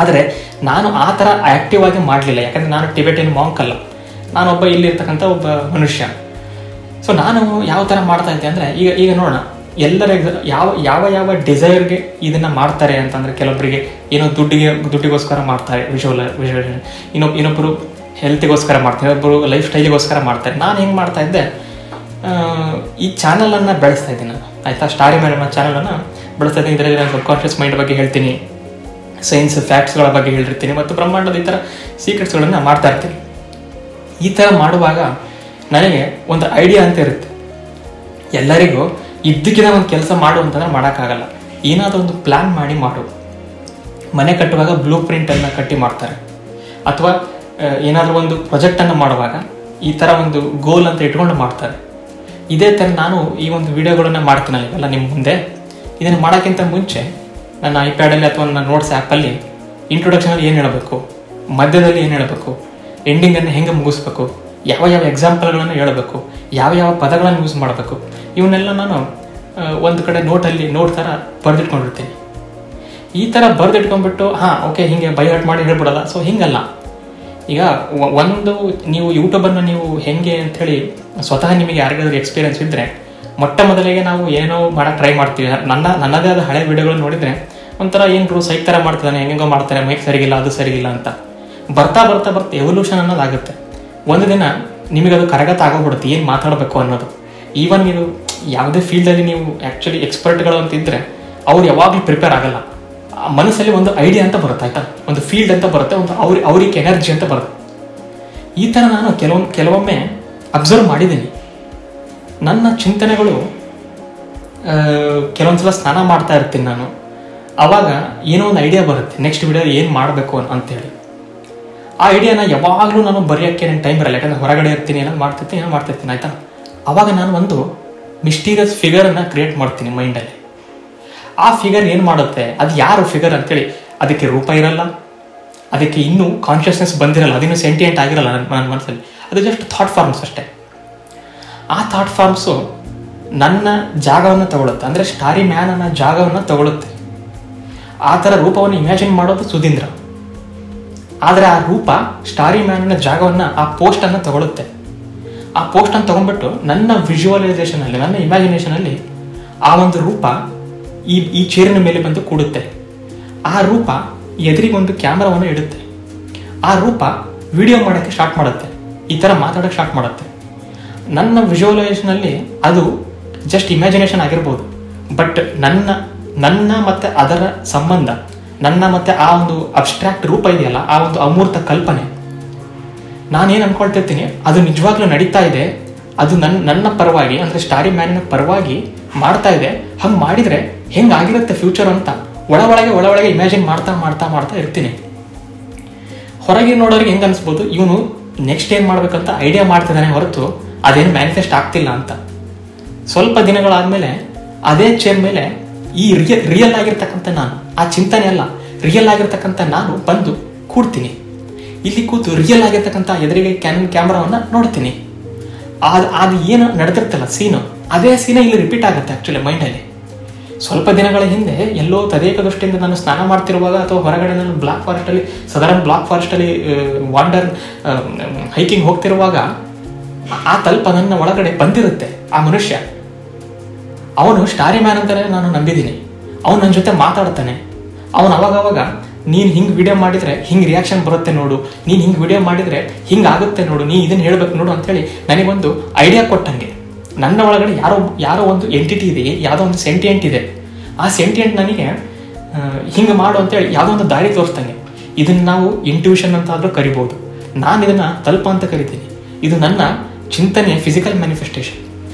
ಆದರೆ ನಾನು ಆ ಥರ ಆ್ಯಕ್ಟಿವ್ ಆಗಿ ಮಾಡಲಿಲ್ಲ, ಯಾಕಂದರೆ ನಾನು ಟಿಬೆಟಿಯನ್ ಮಾಂಕ್ ಅಲ್ಲ, ನಾನೊಬ್ಬ ಇಲ್ಲಿರ್ತಕ್ಕಂಥ ಒಬ್ಬ ಮನುಷ್ಯ. ಸೊ ನಾನು ಯಾವ ಥರ ಮಾಡ್ತಾ ಇದ್ದೆ ಅಂದರೆ, ಈಗ ನೋಡೋಣ, ಎಲ್ಲರ ಯಾವ ಡಿಸೈರ್ಗೆ ಇದನ್ನು ಮಾಡ್ತಾರೆ ಅಂತಂದರೆ, ಕೆಲವೊಬ್ಬರಿಗೆ ಏನೋ ದುಡ್ಡಿಗೋಸ್ಕರ ಮಾಡ್ತಾರೆ ವಿಜುವಲೈಸೇಷನ್, ಇನ್ನೊಬ್ಬರು ಹೆಲ್ತಿಗೋಸ್ಕರ ಮಾಡ್ತಾರೆ, ಇನ್ನೊಬ್ಬರು ಲೈಫ್ ಸ್ಟೈಲಿಗೋಸ್ಕರ ಮಾಡ್ತಾರೆ. ನಾನು ಹೆಂಗೆ ಮಾಡ್ತಾ ಇದ್ದೆ, ಈ ಚಾನಲನ್ನು ಬೆಳೆಸ್ತಾ ಇದ್ದೀನಿ, ಆಯಿತಾ, ಸ್ಟಾರಿ ಮ್ಯಾನ್ ಅನ್ನೋ ಚಾನಲನ್ನು ಬೆಳೆಸ್ತಾ ಇದ್ದೀನಿ. ಇದರಲ್ಲಿ ನಾನು ಸಬ್ಕಾನ್ಷಿಯಸ್ ಮೈಂಡ್ ಬಗ್ಗೆ ಹೇಳ್ತೀನಿ, ಸೈನ್ಸ್ ಫ್ಯಾಕ್ಟ್ಸ್ಗಳ ಬಗ್ಗೆ ಹೇಳಿರ್ತೀನಿ, ಮತ್ತು ಬ್ರಹ್ಮಾಂಡದ ಈ ಥರ ಸೀಕ್ರೆಟ್ಸ್ಗಳನ್ನು ಮಾಡ್ತಾ ಇರ್ತೀನಿ. ಈ ಥರ ಮಾಡುವಾಗ ನನಗೆ ಒಂದು ಐಡಿಯಾ ಅಂತ ಇರುತ್ತೆ. ಎಲ್ಲರಿಗೂ ಇದ್ದಕ್ಕಿಂತ ಒಂದು ಕೆಲಸ ಮಾಡು ಅಂತಂದರೆ ಮಾಡೋಕ್ಕಾಗಲ್ಲ, ಏನಾದರೂ ಒಂದು ಪ್ಲ್ಯಾನ್ ಮಾಡಿ ಮಾಡು. ಮನೆ ಕಟ್ಟುವಾಗ ಬ್ಲೂ ಪ್ರಿಂಟನ್ನು ಕಟ್ಟಿ ಮಾಡ್ತಾರೆ, ಅಥವಾ ಏನಾದರೂ ಒಂದು ಪ್ರಾಜೆಕ್ಟನ್ನು ಮಾಡುವಾಗ ಈ ಥರ ಒಂದು ಗೋಲ್ ಅಂತ ಇಟ್ಕೊಂಡು ಮಾಡ್ತಾರೆ. ಇದೇ ಥರ ನಾನು ಈ ಒಂದು ವಿಡಿಯೋಗಳನ್ನು ಮಾಡ್ತೀನಲ್ಲ ಇವೆಲ್ಲ ನಿಮ್ಮ ಮುಂದೆ. ಇದನ್ನು ಮಾಡೋಕ್ಕಿಂತ ಮುಂಚೆ ನನ್ನ ಐಪ್ಯಾಡಲ್ಲಿ ಅಥವಾ ನನ್ನ ನೋಟ್ಸ್ ಆ್ಯಪಲ್ಲಿ ಇಂಟ್ರೊಡಕ್ಷನಲ್ಲಿ ಏನು ಹೇಳಬೇಕು, ಮಧ್ಯದಲ್ಲಿ ಏನು ಹೇಳಬೇಕು, ಎಂಡಿಂಗನ್ನು ಹೆಂಗೆ ಮುಗಿಸ್ಬೇಕು, ಯಾವ ಎಕ್ಸಾಂಪಲ್ಗಳನ್ನು ಹೇಳಬೇಕು, ಯಾವ ಪದಗಳನ್ನು ಯೂಸ್ ಮಾಡಬೇಕು, ಇವನ್ನೆಲ್ಲ ನಾನು ಒಂದು ಕಡೆ ನೋಟ್ ಥರ ಬರೆದಿಟ್ಕೊಂಡಿರ್ತೀನಿ. ಈ ಥರ ಬರೆದಿಟ್ಕೊಂಡ್ಬಿಟ್ಟು ಓಕೆ ಹಿಂಗೆ ಬೈಹರ್ಟ್ ಮಾಡಿ ಹೇಳ್ಬಿಡೋಲ್ಲ. ಸೊ ಹಿಂಗಲ್ಲ. ಈಗ ಒಂದು ನೀವು ಯೂಟ್ಯೂಬನ್ನು ನೀವು ಹೆಂಗೆ ಅಂಥೇಳಿ ಸ್ವತಃ ನಿಮಗೆ ಯಾರಿಗಾದ್ರೂ ಎಕ್ಸ್ಪೀರಿಯನ್ಸ್ ಇದ್ದರೆ, ಮೊಟ್ಟ ಮೊದಲಿಗೆ ನಾವು ಏನೋ ಮಾಡೋಕ್ಕೆ ಟ್ರೈ ಮಾಡ್ತೀವಿ. ನನ್ನದೇ ಆದ ಹಳೆ ವಿಡಿಯೋಗಳು ನೋಡಿದರೆ ಒಂಥರ ಏನು ಸೈಕ್ ಥರ ಮಾಡ್ತಾನೆ, ಹೆಂಗೋ ಮಾಡ್ತಾರೆ, ಮೈಕ್ ಸರಿಗಿಲ್ಲ, ಅದು ಸರಿಗಿಲ್ಲ ಅಂತ. ಬರ್ತಾ ಎವಲ್ಯೂಷನ್ ಅನ್ನೋದಾಗುತ್ತೆ. ಒಂದು ದಿನ ನಿಮಗದು ಕರಗತ ಆಗೋಗ್ಬಿಡುತ್ತೆ ಏನು ಮಾತಾಡಬೇಕು ಅನ್ನೋದು. ಈವನ್ ನೀವು ಯಾವುದೇ ಫೀಲ್ಡಲ್ಲಿ ನೀವು ಆ್ಯಕ್ಚುಲಿ ಎಕ್ಸ್ಪರ್ಟ್ಗಳು ಅಂತಿದ್ದರೆ ಅವ್ರು ಯಾವಾಗಲೂ ಪ್ರಿಪೇರ್ ಆಗಲ್ಲ. ಮನಸ್ಸಲ್ಲಿ ಒಂದು ಐಡಿಯಾ ಅಂತ ಬರುತ್ತೆ, ಆಯಿತಾ, ಒಂದು ಫೀಲ್ಡ್ ಅಂತ ಬರುತ್ತೆ, ಒಂದು ಅವ್ರಿಗೆ ಎನರ್ಜಿ ಅಂತ ಬರುತ್ತೆ. ಈ ಥರ ನಾನು ಕೆಲವೊಮ್ಮೆ ಅಬ್ಸರ್ವ್ ಮಾಡಿದ್ದೀನಿ. ನನ್ನ ಚಿಂತನೆಗಳು ಕೆಲವೊಂದ್ಸಲ ಸ್ನಾನ ಮಾಡ್ತಾ ಇರ್ತೀನಿ ನಾನು. ಆವಾಗ ಏನೋ ಒಂದು ಐಡಿಯಾ ಬರುತ್ತೆ, ನೆಕ್ಸ್ಟ್ ವಿಡಿಯೋ ಏನು ಮಾಡಬೇಕು ಅಂತೇಳಿ. ಆ ಐಡಿಯಾನ ಯಾವಾಗಲೂ ನಾನು ಬರೆಯೋಕ್ಕೆ ನನಗೆ ಟೈಮ್ ಬರಲ್ಲ, ಯಾಕಂದರೆ ಹೊರಗಡೆ ಇರ್ತೀನಿ, ಏನೋ ಮಾಡ್ತಿರ್ತೀನಿ ಆಯಿತಾ. ಆವಾಗ ನಾನು ಒಂದು ಮಿಸ್ಟೀರಿಯಸ್ ಫಿಗರನ್ನು ಕ್ರಿಯೇಟ್ ಮಾಡ್ತೀನಿ ಮೈಂಡಲ್ಲಿ. ಆ ಫಿಗರ್ ಏನು ಮಾಡುತ್ತೆ, ಅದು ಯಾರು ಫಿಗರ್ ಅಂತೇಳಿ, ಅದಕ್ಕೆ ರೂಪ ಇರಲ್ಲ, ಅದಕ್ಕೆ ಇನ್ನೂ ಕಾನ್ಷಿಯಸ್ನೆಸ್ ಬಂದಿರಲ್ಲ, ಅದಿನ್ನೂ ಸೆಂಟಿಯೆಂಟ್ ಆಗಿರಲ್ಲ ನನ್ನ ಮನಸ್ಸಲ್ಲಿ. ಅದು ಜಸ್ಟ್ ಥಾಟ್ ಫಾರ್ಮ್ಸ್ ಅಷ್ಟೇ. ಆ ಥಾಟ್ ಫಾರ್ಮ್ಸು ನನ್ನ ಜಾಗವನ್ನು ತಗೊಳುತ್ತೆ, ಅಂದರೆ ಸ್ಟಾರಿ ಮ್ಯಾನ್ ಅನ್ನೋ ಜಾಗವನ್ನು ತಗೊಳುತ್ತೆ. ಆ ಥರ ರೂಪವನ್ನು ಇಮ್ಯಾಜಿನ್ ಮಾಡೋದು ಸುಧೀಂದ್ರ. ಆದರೆ ಆ ರೂಪ ಸ್ಟಾರಿ ಮ್ಯಾನ್ನ ಜಾಗವನ್ನು, ಆ ಪೋಸ್ಟನ್ನು ತಗೊಳುತ್ತೆ. ಆ ಪೋಸ್ಟನ್ನು ತೊಗೊಂಡ್ಬಿಟ್ಟು ನನ್ನ ವಿಜುವಲೈಸೇಷನಲ್ಲಿ, ನನ್ನ ಇಮ್ಯಾಜಿನೇಷನಲ್ಲಿ ಆ ಒಂದು ರೂಪ ಈ ಚೇರಿನ ಮೇಲೆ ಬಂದು ಕೂಡುತ್ತೆ. ಆ ರೂಪ ಎದುರಿಗೊಂದು ಕ್ಯಾಮ್ರಾವನ್ನು ಇಡುತ್ತೆ. ಆ ರೂಪ ವಿಡಿಯೋ ಮಾಡೋಕ್ಕೆ ಸ್ಟಾರ್ಟ್ ಮಾಡುತ್ತೆ, ಈ ಥರ ಮಾತಾಡೋಕ್ಕೆ ಸ್ಟಾರ್ಟ್ ಮಾಡುತ್ತೆ. ನನ್ನ ವಿಜುವಲೈಸೇಷನಲ್ಲಿ ಅದು ಜಸ್ಟ್ ಇಮ್ಯಾಜಿನೇಷನ್ ಆಗಿರ್ಬೋದು, ಬಟ್ ನನ್ನ ಮತ್ತು ಅದರ ಸಂಬಂಧ, ನನ್ನ ಮತ್ತು ಆ ಒಂದು ಅಬ್ಸ್ಟ್ರಾಕ್ಟ್ ರೂಪ ಇದೆಯಲ್ಲ, ಆ ಒಂದು ಅಮೂರ್ತ ಕಲ್ಪನೆ, ನಾನೇನು ಅಂದ್ಕೊಳ್ತಿರ್ತೀನಿ ಅದು ನಿಜವಾಗ್ಲೂ ನಡೀತಾ ಇದೆ, ಅದು ನನ್ನ ಪರವಾಗಿ, ಅಂದರೆ ಸ್ಟಾರಿ ಮ್ಯಾನಿನ ಪರವಾಗಿ ಮಾಡ್ತಾ ಇದೆ. ಹಂಗೆ ಮಾಡಿದರೆ ಹೆಂಗಾಗಿರುತ್ತೆ ಫ್ಯೂಚರ್ ಅಂತ ಒಳಗೆ ಇಮ್ಯಾಜಿನ್ ಮಾಡ್ತಾ ಇರ್ತೀನಿ. ಹೊರಗೆ ನೋಡೋರಿಗೆ ಹೆಂಗೆ ಅನಿಸ್ಬೋದು, ಇವನು ನೆಕ್ಸ್ಟ್ ಏನು ಮಾಡ್ಬೇಕಂತ ಐಡಿಯಾ ಮಾಡ್ತಿದ್ದಾನೆ ಹೊರತು ಅದೇನು ಮ್ಯಾನಿಫೆಸ್ಟ್ ಆಗ್ತಿಲ್ಲ ಅಂತ. ಸ್ವಲ್ಪ ದಿನಗಳಾದಮೇಲೆ ಅದೇ ಚೇರ್ ಮೇಲೆ ಈ ರಿಯಲ್ ಆಗಿರ್ತಕ್ಕಂಥ ನಾನು, ಆ ಚಿಂತನೆ ಅಲ್ಲ, ರಿಯಲ್ ಆಗಿರ್ತಕ್ಕಂಥ ನಾನು ಬಂದು ಕೂಡ್ತೀನಿ. ಇಲ್ಲಿ ಕೂತು ರಿಯಲ್ ಆಗಿರ್ತಕ್ಕಂಥ ಎದುರಿಗೆ ಕ್ಯಾಮ್ರಾವನ್ನು ನೋಡ್ತೀನಿ. ಅದು ಏನು ನಡೆದಿರ್ತಲ್ಲ ಸೀನು, ಅದೇ ಸೀನ ಇಲ್ಲಿ ರಿಪೀಟ್ ಆಗುತ್ತೆ ಆ್ಯಕ್ಚುಲಿ ಮೈಂಡಲ್ಲಿ. ಸ್ವಲ್ಪ ದಿನಗಳ ಹಿಂದೆ ಎಲ್ಲೋ ತದೇಕ ದೃಷ್ಟಿಯಿಂದ ನಾನು ಸ್ನಾನ ಮಾಡ್ತಿರುವಾಗ ಅಥವಾ ಹೊರಗಡೆ ನಾನು ಸದರನ್ ಬ್ಲಾಕ್ ಫಾರೆಸ್ಟಲ್ಲಿ ಹೈಕಿಂಗ್ ಹೋಗ್ತಿರುವಾಗ ಆ ತಲ್ಪ ನನ್ನ ಒಳಗಡೆ ಬಂದಿರುತ್ತೆ. ಆ ಮನುಷ್ಯ, ಅವನು ಸ್ಟಾರಿ ಮ್ಯಾನ್ ಅಂತಲೇ ನಾನು ನಂಬಿದ್ದೀನಿ. ಅವನು ನನ್ನ ಜೊತೆ ಮಾತಾಡ್ತಾನೆ. ಅವನು ಅವಾಗವಾಗ ನೀನು ಹಿಂಗೆ ವಿಡಿಯೋ ಮಾಡಿದರೆ ಹಿಂಗೆ ರಿಯಾಕ್ಷನ್ ಬರುತ್ತೆ ನೋಡು, ನೀನು ಹಿಂಗೆ ವಿಡಿಯೋ ಮಾಡಿದರೆ ಹಿಂಗೆ ಆಗುತ್ತೆ ನೋಡು, ನೀ ಇದನ್ನು ಹೇಳ್ಬೇಕು ನೋಡು ಅಂತೇಳಿ ನನಗೊಂದು ಐಡಿಯಾ ಕೊಟ್ಟಂಗೆ. ನನ್ನ ಒಳಗಡೆ ಯಾರೋ ಒಂದು ಎಂಟಿಟಿ ಇದೆ, ಯಾವುದೋ ಒಂದು ಸೆಂಟಿಯೆಂಟ್ ಇದೆ. ಆ ಸೆಂಟಿಯೆಂಟ್ ನನಗೆ ಹಿಂಗೆ ಮಾಡು ಅಂತೇಳಿ ಯಾವುದೋ ಒಂದು ದಾರಿ ತೋರಿಸ್ತಂಗೆ. ಇದನ್ನು ನಾವು ಇಂಟ್ಯೂಷನ್ ಅಂತ ಆದರೂ ಕರಿಬೋದು, ನಾನು ಇದನ್ನು ತಲ್ಪ ಅಂತ ಕರಿತೀನಿ. ಇದು ನನ್ನ ಚಿಂತನೆಯ ಫಿಸಿಕಲ್ ಮ್ಯಾನಿಫೆಸ್ಟೇಷನ್.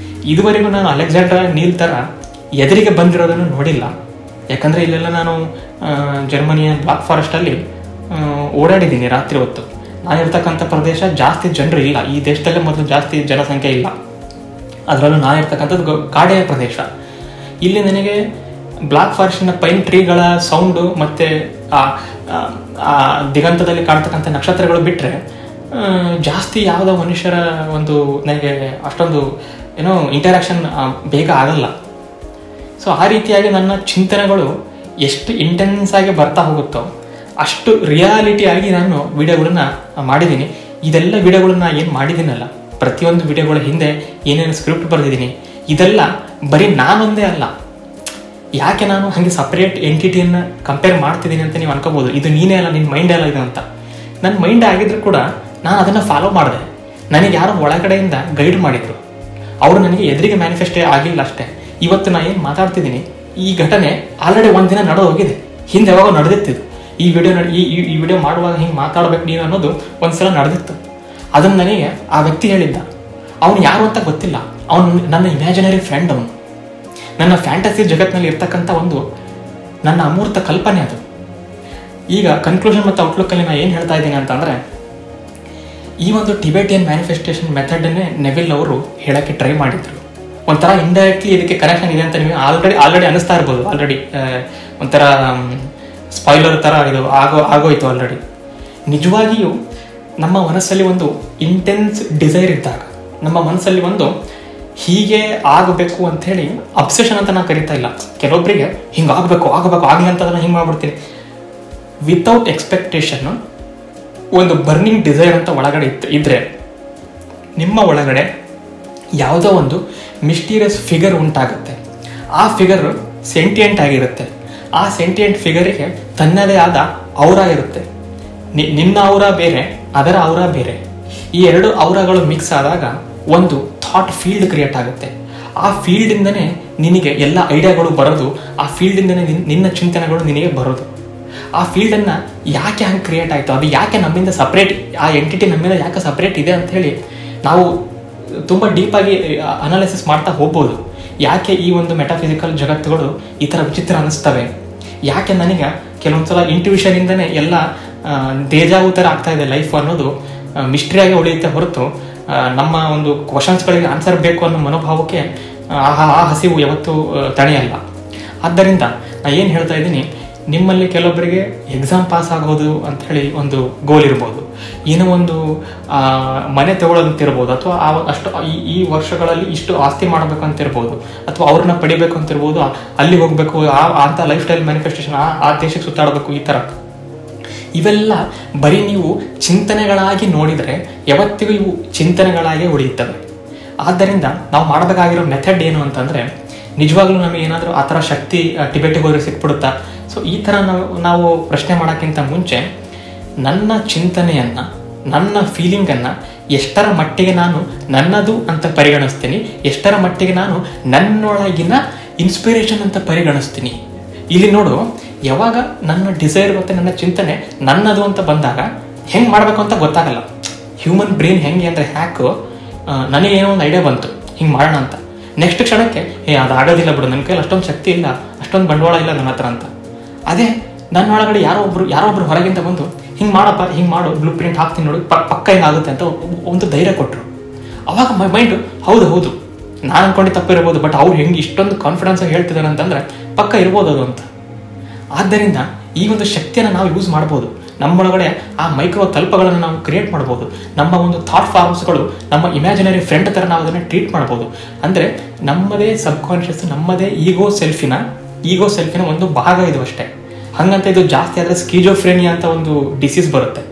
ಇದುವರೆಗೂ ನಾನು ಅಲೆಕ್ಸಾಂಡರ್ ನೀಲ್ ಥರ ಎದುರಿಗೆ ಬಂದಿರೋದನ್ನು ನೋಡಿಲ್ಲ. ಯಾಕಂದರೆ ಇಲ್ಲೆಲ್ಲ ನಾನು ಜರ್ಮನಿಯ ಬ್ಲಾಕ್ ಫಾರೆಸ್ಟಲ್ಲಿ ಓಡಾಡಿದ್ದೀನಿ ರಾತ್ರಿ ಹೊತ್ತು. ನಾನಿರ್ತಕ್ಕಂಥ ಪ್ರದೇಶ ಜಾಸ್ತಿ ಜನರು ಇಲ್ಲ, ಈ ದೇಶದಲ್ಲೇ ಮೊದಲು ಜಾಸ್ತಿ ಜನಸಂಖ್ಯೆ ಇಲ್ಲ. ಅದರಲ್ಲೂ ನಾನಿರ್ತಕ್ಕಂಥದ್ದು ಕಾಡೆಯ ಪ್ರದೇಶ. ಇಲ್ಲಿ ನನಗೆ ಬ್ಲಾಕ್ ಫಾರೆಸ್ಟಿನ ಪೈನ್ ಟ್ರೀಗಳ ಸೌಂಡು ಮತ್ತು ಆ ದಿಗಂತದಲ್ಲಿ ಕಾಣ್ತಕ್ಕಂಥ ನಕ್ಷತ್ರಗಳು ಬಿಟ್ಟರೆ ಜಾಸ್ತಿ ಯಾವುದೋ ಮನುಷ್ಯರ ಒಂದು ನನಗೆ ಅಷ್ಟೊಂದು ಇಂಟರಾಕ್ಷನ್ ಬೇಗ ಆಗಲ್ಲ. ಸೊ ಆ ರೀತಿಯಾಗಿ ನನ್ನ ಚಿಂತನೆಗಳು ಎಷ್ಟು ಇಂಟೆನ್ಸ್ ಆಗಿ ಬರ್ತಾ ಹೋಗುತ್ತೋ ಅಷ್ಟು ರಿಯಾಲಿಟಿಯಾಗಿ ನಾನು ವಿಡಿಯೋಗಳನ್ನ ಮಾಡಿದ್ದೀನಿ. ಇದೆಲ್ಲ ವಿಡಿಯೋಗಳನ್ನ ಏನು ಮಾಡಿದ್ದೀನಲ್ಲ, ಪ್ರತಿಯೊಂದು ವಿಡಿಯೋಗಳ ಹಿಂದೆ ಏನೇನು ಸ್ಕ್ರಿಪ್ಟ್ ಬರೆದಿದ್ದೀನಿ, ಇದೆಲ್ಲ ಬರೀ ನಾನೊಂದೇ ಅಲ್ಲ. ಯಾಕೆ ನಾನು ಹಾಗೆ ಸಪ್ರೇಟ್ ಎಂಟಿಟಿಯನ್ನು ಕಂಪೇರ್ ಮಾಡ್ತಿದ್ದೀನಿ ಅಂತ ನೀವು ಅನ್ಕೋಬೋದು, ಇದು ನೀನೇ ಅಲ್ಲ, ನಿನ್ನ ಮೈಂಡ್ ಅಲ್ಲ ಇದು ಅಂತ. ನನ್ನ ಮೈಂಡ್ ಆಗಿದ್ರು ಕೂಡ ನಾನು ಅದನ್ನು ಫಾಲೋ ಮಾಡಿದೆ. ನನಗೆ ಯಾರೋ ಒಳಗಡೆಯಿಂದ ಗೈಡ್ ಮಾಡಿದರು, ಅವರು ನನಗೆ ಎದುರಿಗೆ ಮ್ಯಾನಿಫೆಸ್ಟೇ ಆಗಿಲ್ಲ ಅಷ್ಟೇ. ಇವತ್ತು ನಾನು ಏನು ಮಾತಾಡ್ತಿದ್ದೀನಿ, ಈ ಘಟನೆ ಆಲ್ರೆಡಿ ಒಂದಿನ ನಡೆದು ಹೋಗಿದೆ, ಹಿಂದೆ ಯಾವಾಗ ನಡೆದಿತ್ತು. ಈ ವಿಡಿಯೋ ಮಾಡುವಾಗ ಹಿಂಗೆ ಮಾತಾಡ್ಬೇಕು ನೀನು ಅನ್ನೋದು ಒಂದ್ಸಲ ನಡೆದಿತ್ತು. ಅದನ್ನು ನನಗೆ ಆ ವ್ಯಕ್ತಿ ಹೇಳಿದ್ದ. ಅವನು ಯಾರು ಅಂತ ಗೊತ್ತಿಲ್ಲ, ಅವನು ನನ್ನ ಇಮ್ಯಾಜಿನರಿ ಫ್ರೆಂಡ್. ಅವನು ನನ್ನ ಫ್ಯಾಂಟಸಿ ಜಗತ್ತಿನಲ್ಲಿ ಇರ್ತಕ್ಕಂಥ ಒಂದು ನನ್ನ ಅಮೂರ್ತ ಕಲ್ಪನೆ ಅದು. ಈಗ ಕನ್ಕ್ಲೂಷನ್ ಮತ್ತು ಔಟ್ಲುಕ್ಕಲ್ಲಿ ನಾನು ಏನು ಹೇಳ್ತಾ ಇದ್ದೀನಿ ಅಂತಂದರೆ, ಈ ಒಂದು ಟಿಬೆಟಿಯನ್ ಮ್ಯಾನಿಫೆಸ್ಟೇಷನ್ ಮೆಥಡನ್ನೇ ನೆವಿಲ್ ಅವರು ಹೇಳೋಕ್ಕೆ ಟ್ರೈ ಮಾಡಿದರು. ಒಂಥರ ಇಂಡೈರೆಕ್ಟ್ಲಿ ಇದಕ್ಕೆ ಕನೆಕ್ಷನ್ ಇದೆ ಅಂತ ನಿಮಗೆ ಆಲ್ರೆಡಿ ಅನ್ನಿಸ್ತಾ ಇರ್ಬೋದು. ಆಲ್ರೆಡಿ ಒಂಥರ ಸ್ಪಾಯ್ಲರ್ ಥರ ಇದು ಆಗೋಯ್ತು ಆಲ್ರೆಡಿ. ನಿಜವಾಗಿಯೂ ನಮ್ಮ ಮನಸ್ಸಲ್ಲಿ ಒಂದು ಇಂಟೆನ್ಸ್ ಡಿಸೈರ್ ಇದ್ದಾಗ, ನಮ್ಮ ಮನಸ್ಸಲ್ಲಿ ಒಂದು ಹೀಗೆ ಆಗಬೇಕು ಅಂಥೇಳಿ ಅಬ್ಸೆಷನ್ ಅಂತ ನಾನು ಕರಿತಾ ಇಲ್ಲ. ಕೆಲವೊಬ್ಬರಿಗೆ ಹಿಂಗೆ ಆಗಬೇಕು ಆಗಲಿ ಅಂತ ನಾನು ಹಿಂಗೆ ಮಾಡ್ಬಿಡ್ತೀನಿ. ವಿತೌಟ್ ಎಕ್ಸ್ಪೆಕ್ಟೇಷನ್ನು ಒಂದು ಬರ್ನಿಂಗ್ ಡಿಸೈರ್ ಅಂತ ಒಳಗಡೆ ಇದ್ದರೆ ನಿಮ್ಮ ಒಳಗಡೆ ಯಾವುದೋ ಒಂದು ಮಿಸ್ಟೀರಿಯಸ್ ಫಿಗರ್ ಉಂಟಾಗುತ್ತೆ. ಆ ಫಿಗರ್ ಸೆಂಟಿಯೆಂಟ್ ಆಗಿರುತ್ತೆ. ಆ ಸೆಂಟಿಯೆಂಟ್ ಫಿಗರಿಗೆ ತನ್ನದೇ ಆದ ಔರ ಇರುತ್ತೆ. ನಿನ್ನ ಔರ ಬೇರೆ, ಅದರ ಔರ ಬೇರೆ. ಈ ಎರಡು ಔರಗಳು ಮಿಕ್ಸ್ ಆದಾಗ ಒಂದು ಥಾಟ್ ಫೀಲ್ಡ್ ಕ್ರಿಯೇಟ್ ಆಗುತ್ತೆ. ಆ ಫೀಲ್ಡಿಂದನೇ ನಿನಗೆ ಎಲ್ಲ ಐಡಿಯಾಗಳು ಬರೋದು, ಆ ಫೀಲ್ಡಿಂದನೇ ನಿನ್ನ ಚಿಂತನೆಗಳು ನಿನಗೆ ಬರೋದು. ಆ ಫೀಲ್ಡನ್ನು ಯಾಕೆ ಹಂಗೆ ಕ್ರಿಯೇಟ್ ಆಯಿತು, ಅದು ಯಾಕೆ ನಮ್ಮಿಂದ ಸಪ್ರೇಟ್, ಆ ಎಂಟಿಟಿ ನಮ್ಮಿಂದ ಯಾಕೆ ಸಪ್ರೇಟ್ ಇದೆ ಅಂಥೇಳಿ ನಾವು ತುಂಬ ಡೀಪಾಗಿ ಅನಾಲಿಸಿಸ್ ಮಾಡ್ತಾ ಹೋಗ್ಬೋದು. ಯಾಕೆ ಈ ಒಂದು ಮೆಟಾಫಿಸಿಕಲ್ ಜಗತ್ತುಗಳು ಈ ಥರ ವಿಚಿತ್ರ ಅನ್ನಿಸ್ತವೆ, ಯಾಕೆ ನನಗೆ ಕೆಲವೊಂದ್ಸಲ ಇಂಟ್ಯೂಷನಿಂದನೇ ಎಲ್ಲ ದೇಜಾವು ಥರ ಆಗ್ತಾ ಇದೆ ಲೈಫ್ ಅನ್ನೋದು ಮಿಸ್ಟ್ರಿಯಾಗಿ ಉಳಿಯುತ್ತೆ ಹೊರತು ನಮ್ಮ ಒಂದು ಕ್ವಶನ್ಸ್ಗಳಿಗೆ ಆನ್ಸರ್ ಬೇಕು ಅನ್ನೋ ಮನೋಭಾವಕ್ಕೆ ಆ ಹಸಿವು ಯಾವತ್ತೂ ತಡೆಯಲ್ಲ. ಆದ್ದರಿಂದ ನಾನು ಏನು ಹೇಳ್ತಾ ಇದ್ದೀನಿ, ನಿಮ್ಮಲ್ಲಿ ಕೆಲವೊಬ್ಬರಿಗೆ ಎಕ್ಸಾಮ್ ಪಾಸ್ ಆಗೋದು ಅಂತ ಹೇಳಿ ಒಂದು ಗೋಲ್ ಇರ್ಬೋದು, ಏನೋ ಒಂದು ಮನೆ ತಗೊಳ್ಳೋದಂತಿರ್ಬೋದು, ಅಥವಾ ಅಷ್ಟು ಈ ವರ್ಷಗಳಲ್ಲಿ ಇಷ್ಟು ಆಸ್ತಿ ಮಾಡಬೇಕು ಅಂತಿರ್ಬೋದು, ಅಥವಾ ಅವ್ರನ್ನ ಪಡಿಬೇಕು ಅಂತಿರ್ಬೋದು, ಅಲ್ಲಿ ಹೋಗಬೇಕು ಅಂತ ಲೈಫ್ ಸ್ಟೈಲ್ ಮ್ಯಾನಿಫೆಸ್ಟೇಷನ್, ಆ ದೇಶಕ್ಕೆ ಸುತ್ತಾಡಬೇಕು, ಈ ಥರ ಇವೆಲ್ಲ ಬರೀ ನೀವು ಚಿಂತನೆಗಳಾಗಿ ನೋಡಿದರೆ ಯಾವತ್ತಿಗೂ ಇವು ಚಿಂತನೆಗಳಾಗೇ ಉಳಿಯುತ್ತವೆ. ಆದ್ದರಿಂದ ನಾವು ಮಾಡಬೇಕಾಗಿರೋ ಮೆಥಡ್ ಏನು ಅಂತಂದರೆ, ನಿಜವಾಗ್ಲೂ ನಮಗೆ ಏನಾದರೂ ಆ ಥರ ಶಕ್ತಿ ಟಿಬೆಟಿಗೆ ಹೋದ್ರೆ ಸಿಕ್ಬಿಡುತ್ತಾ? ಸೊ ಈ ಥರ ನಾವು ಪ್ರಶ್ನೆ ಮಾಡೋಕ್ಕಿಂತ ಮುಂಚೆ ನನ್ನ ಚಿಂತನೆಯನ್ನು, ನನ್ನ ಫೀಲಿಂಗನ್ನು ಎಷ್ಟರ ಮಟ್ಟಿಗೆ ನಾನು ನನ್ನದು ಅಂತ ಪರಿಗಣಿಸ್ತೀನಿ, ಎಷ್ಟರ ಮಟ್ಟಿಗೆ ನಾನು ನನ್ನೊಳಗಿನ ಇನ್ಸ್ಪಿರೇಷನ್ ಅಂತ ಪರಿಗಣಿಸ್ತೀನಿ. ಇಲ್ಲಿ ನೋಡು, ಯಾವಾಗ ನನ್ನ ಡಿಸೈರ್ ಮತ್ತು ನನ್ನ ಚಿಂತನೆ ನನ್ನದು ಅಂತ ಬಂದಾಗ ಹೆಂಗೆ ಮಾಡಬೇಕು ಅಂತ ಗೊತ್ತಾಗಲ್ಲ. ಹ್ಯೂಮನ್ ಬ್ರೈನ್ ಹೆಂಗೆ ಅಂದರೆ ಹ್ಯಾಕು, ನನಗೇನೋ ಒಂದು ಐಡಿಯಾ ಬಂತು ಹಿಂಗೆ ಮಾಡೋಣ ಅಂತ, ನೆಕ್ಸ್ಟ್ ಕ್ಷಣಕ್ಕೆ ಅದು ಆಗೋದಿಲ್ಲ ಬಿಡು, ನನ್ನ ಕೈಯಲ್ಲಿ ಅಷ್ಟೊಂದು ಶಕ್ತಿ ಇಲ್ಲ, ಅಷ್ಟೊಂದು ಬಂಡವಾಳ ಇಲ್ಲ ನನ್ನ ಹತ್ರ ಅಂತ. ಅದೇ ನನ್ನ ಒಳಗಡೆ ಯಾರೋ ಒಬ್ರು ಹೊರಗಿಂದ ಬಂದು ಹಿಂಗೆ ಮಾಡಪ್ಪ, ಹಿಂಗೆ ಮಾಡು, ಬ್ಲೂ ಪ್ರಿಂಟ್ ಹಾಕ್ತೀನಿ ನೋಡಿ, ಪಕ್ಕ ಹಿಂಗಾಗುತ್ತೆ ಅಂತ ಒಂದು ಧೈರ್ಯ ಕೊಟ್ಟರು. ಅವಾಗ ಮೈಂಡು ಹೌದು ನಾನು ಅನ್ಕೊಂಡು ತಪ್ಪಿರ್ಬೋದು, ಬಟ್ ಅವ್ರು ಹೆಂಗೆ ಇಷ್ಟೊಂದು ಕಾನ್ಫಿಡೆನ್ಸಾಗಿ ಹೇಳ್ತಿದ್ದಾರೆ ಅಂತಂದರೆ ಪಕ್ಕ ಇರ್ಬೋದು ಅದು ಅಂತ. ಆದ್ದರಿಂದ ಈ ಒಂದು ಶಕ್ತಿಯನ್ನು ನಾವು ಯೂಸ್ ಮಾಡ್ಬೋದು. ನಮ್ಮೊಳಗಡೆ ಆ ಮೈಕ್ರೋ ತಲ್ಪಗಳನ್ನು ನಾವು ಕ್ರಿಯೇಟ್ ಮಾಡ್ಬೋದು. ನಮ್ಮ ಒಂದು ಥಾಟ್ ಫಾರ್ಮ್ಸ್ಗಳು ನಮ್ಮ ಇಮ್ಯಾಜಿನರಿ ಫ್ರೆಂಡ್ ಥರ ನಾವು ಅದನ್ನು ಟ್ರೀಟ್ ಮಾಡ್ಬೋದು. ಅಂದರೆ ನಮ್ಮದೇ ಸಬ್ಕಾನ್ಷಿಯಸ್, ನಮ್ಮದೇ ಈಗೋ ಸೆಲ್ಫಿನ ಒಂದು ಭಾಗ ಇದು ಅಷ್ಟೇ. ಹಾಗಂತ ಇದು ಜಾಸ್ತಿ ಆದರೆ ಸ್ಕೀಜೋಫ್ರೇನಿಯಾ ಅಂತ ಒಂದು ಡಿಸೀಸ್ ಬರುತ್ತೆ.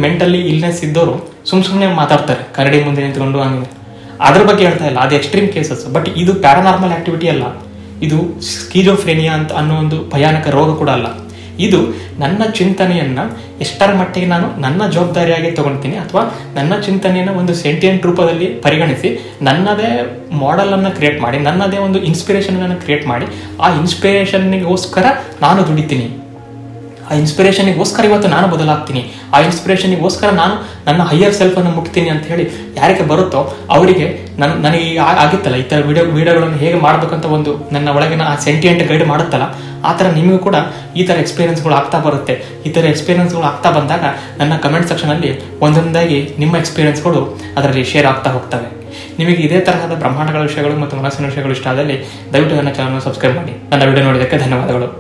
ಮೆಂಟಲಿ ಇಲ್ನೆಸ್ ಇದ್ದವರು ಸುಮ್ಮನೆ ಮಾತಾಡ್ತಾರೆ ಕರಡಿ ಮುಂದೆ ನಿಂತ್ಕೊಂಡು, ಹಂಗೆ ಅದ್ರ ಬಗ್ಗೆ ಹೇಳ್ತಾ ಇಲ್ಲ, ಅದು ಎಕ್ಸ್ಟ್ರೀಮ್ ಕೇಸಸ್. ಬಟ್ ಇದು ಪ್ಯಾರಾನಾರ್ಮಲ್ ಆಕ್ಟಿವಿಟಿ ಅಲ್ಲ, ಇದು ಸ್ಕೀಜೋಫ್ರೇನಿಯಾ ಅಂತ ಅನ್ನೋ ಒಂದು ಭಯಾನಕ ರೋಗ ಕೂಡ ಅಲ್ಲ. ಇದು ನನ್ನ ಚಿಂತನೆಯನ್ನು ಎಷ್ಟರ ಮಟ್ಟಿಗೆ ನಾನು ನನ್ನ ಜವಾಬ್ದಾರಿಯಾಗಿ ತಗೊಳ್ತೀನಿ, ಅಥವಾ ನನ್ನ ಚಿಂತನೆಯನ್ನು ಒಂದು ಸೆಂಟಿಯೆಂಟ್ ರೂಪದಲ್ಲಿ ಪರಿಗಣಿಸಿ ನನ್ನದೇ ಮಾಡೆಲನ್ನು ಕ್ರಿಯೇಟ್ ಮಾಡಿ, ನನ್ನದೇ ಒಂದು ಇನ್ಸ್ಪಿರೇಷನನ್ನು ಕ್ರಿಯೇಟ್ ಮಾಡಿ, ಆ ಇನ್ಸ್ಪಿರೇಷನ್ನಿಗೋಸ್ಕರ ನಾನು ದುಡಿತೀನಿ, ಆ ಇನ್ಸ್ಪಿರೇಷನ್ನಿಗೋಸ್ಕರ ಇವತ್ತು ನಾನು ಬದಲಾಗ್ತೀನಿ, ಆ ಇನ್ಸ್ಪಿರೇಷನ್ನಿಗೋಸ್ಕರ ನಾನು ನನ್ನ ಹೈಯರ್ ಸೆಲ್ಫನ್ನು ಮುಟ್ತೀನಿ ಅಂತ ಹೇಳಿ ಯಾರಿಗೆ ಬರುತ್ತೋ ಅವರಿಗೆ ನನಗೆ ಆಗಿತ್ತಲ್ಲ ಈ ಥರ ವಿಡಿಯೋಗಳನ್ನು ಹೇಗೆ ಮಾಡಬೇಕಂತ ಒಂದು ನನ್ನ ಒಳಗಿನ ಆ ಸೆಂಟಿಯೆಂಟ್ ಗೈಡ್ ಮಾಡುತ್ತಲ್ಲ, ಆ ಥರ ನಿಮಗೂ ಕೂಡ ಈ ಥರ ಎಕ್ಸ್ಪೀರಿಯನ್ಸ್ಗಳು ಆಗ್ತಾ ಬರುತ್ತೆ. ಈ ಥರ ಎಕ್ಸ್ಪೀರಿಯನ್ಸ್ಗಳು ಆಗ್ತಾ ಬಂದಾಗ ನನ್ನ ಕಮೆಂಟ್ ಸೆಕ್ಷನಲ್ಲಿ ಒಂದೊಂದಾಗಿ ನಿಮ್ಮ ಎಕ್ಸ್ಪೀರಿಯನ್ಸ್ಗಳು ಅದರಲ್ಲಿ ಶೇರ್ ಆಗ್ತಾ ಹೋಗ್ತವೆ. ನಿಮಗೆ ಇದೇ ತರಹದ ಬ್ರಹ್ಮಾಂಡಗಳ ವಿಷಯಗಳು ಮತ್ತು ಮನಸ್ಸಿನ ವಿಷಯಗಳು ಇಷ್ಟ ಆದಲ್ಲಿ ದಯವಿಟ್ಟು ನನ್ನ ಚಾನಲ್ ಸಬ್ಸ್ಕ್ರೈಬ್ ಮಾಡಿ. ನನ್ನ ವಿಡಿಯೋ ನೋಡಿದ್ದಕ್ಕೆ ಧನ್ಯವಾದಗಳು.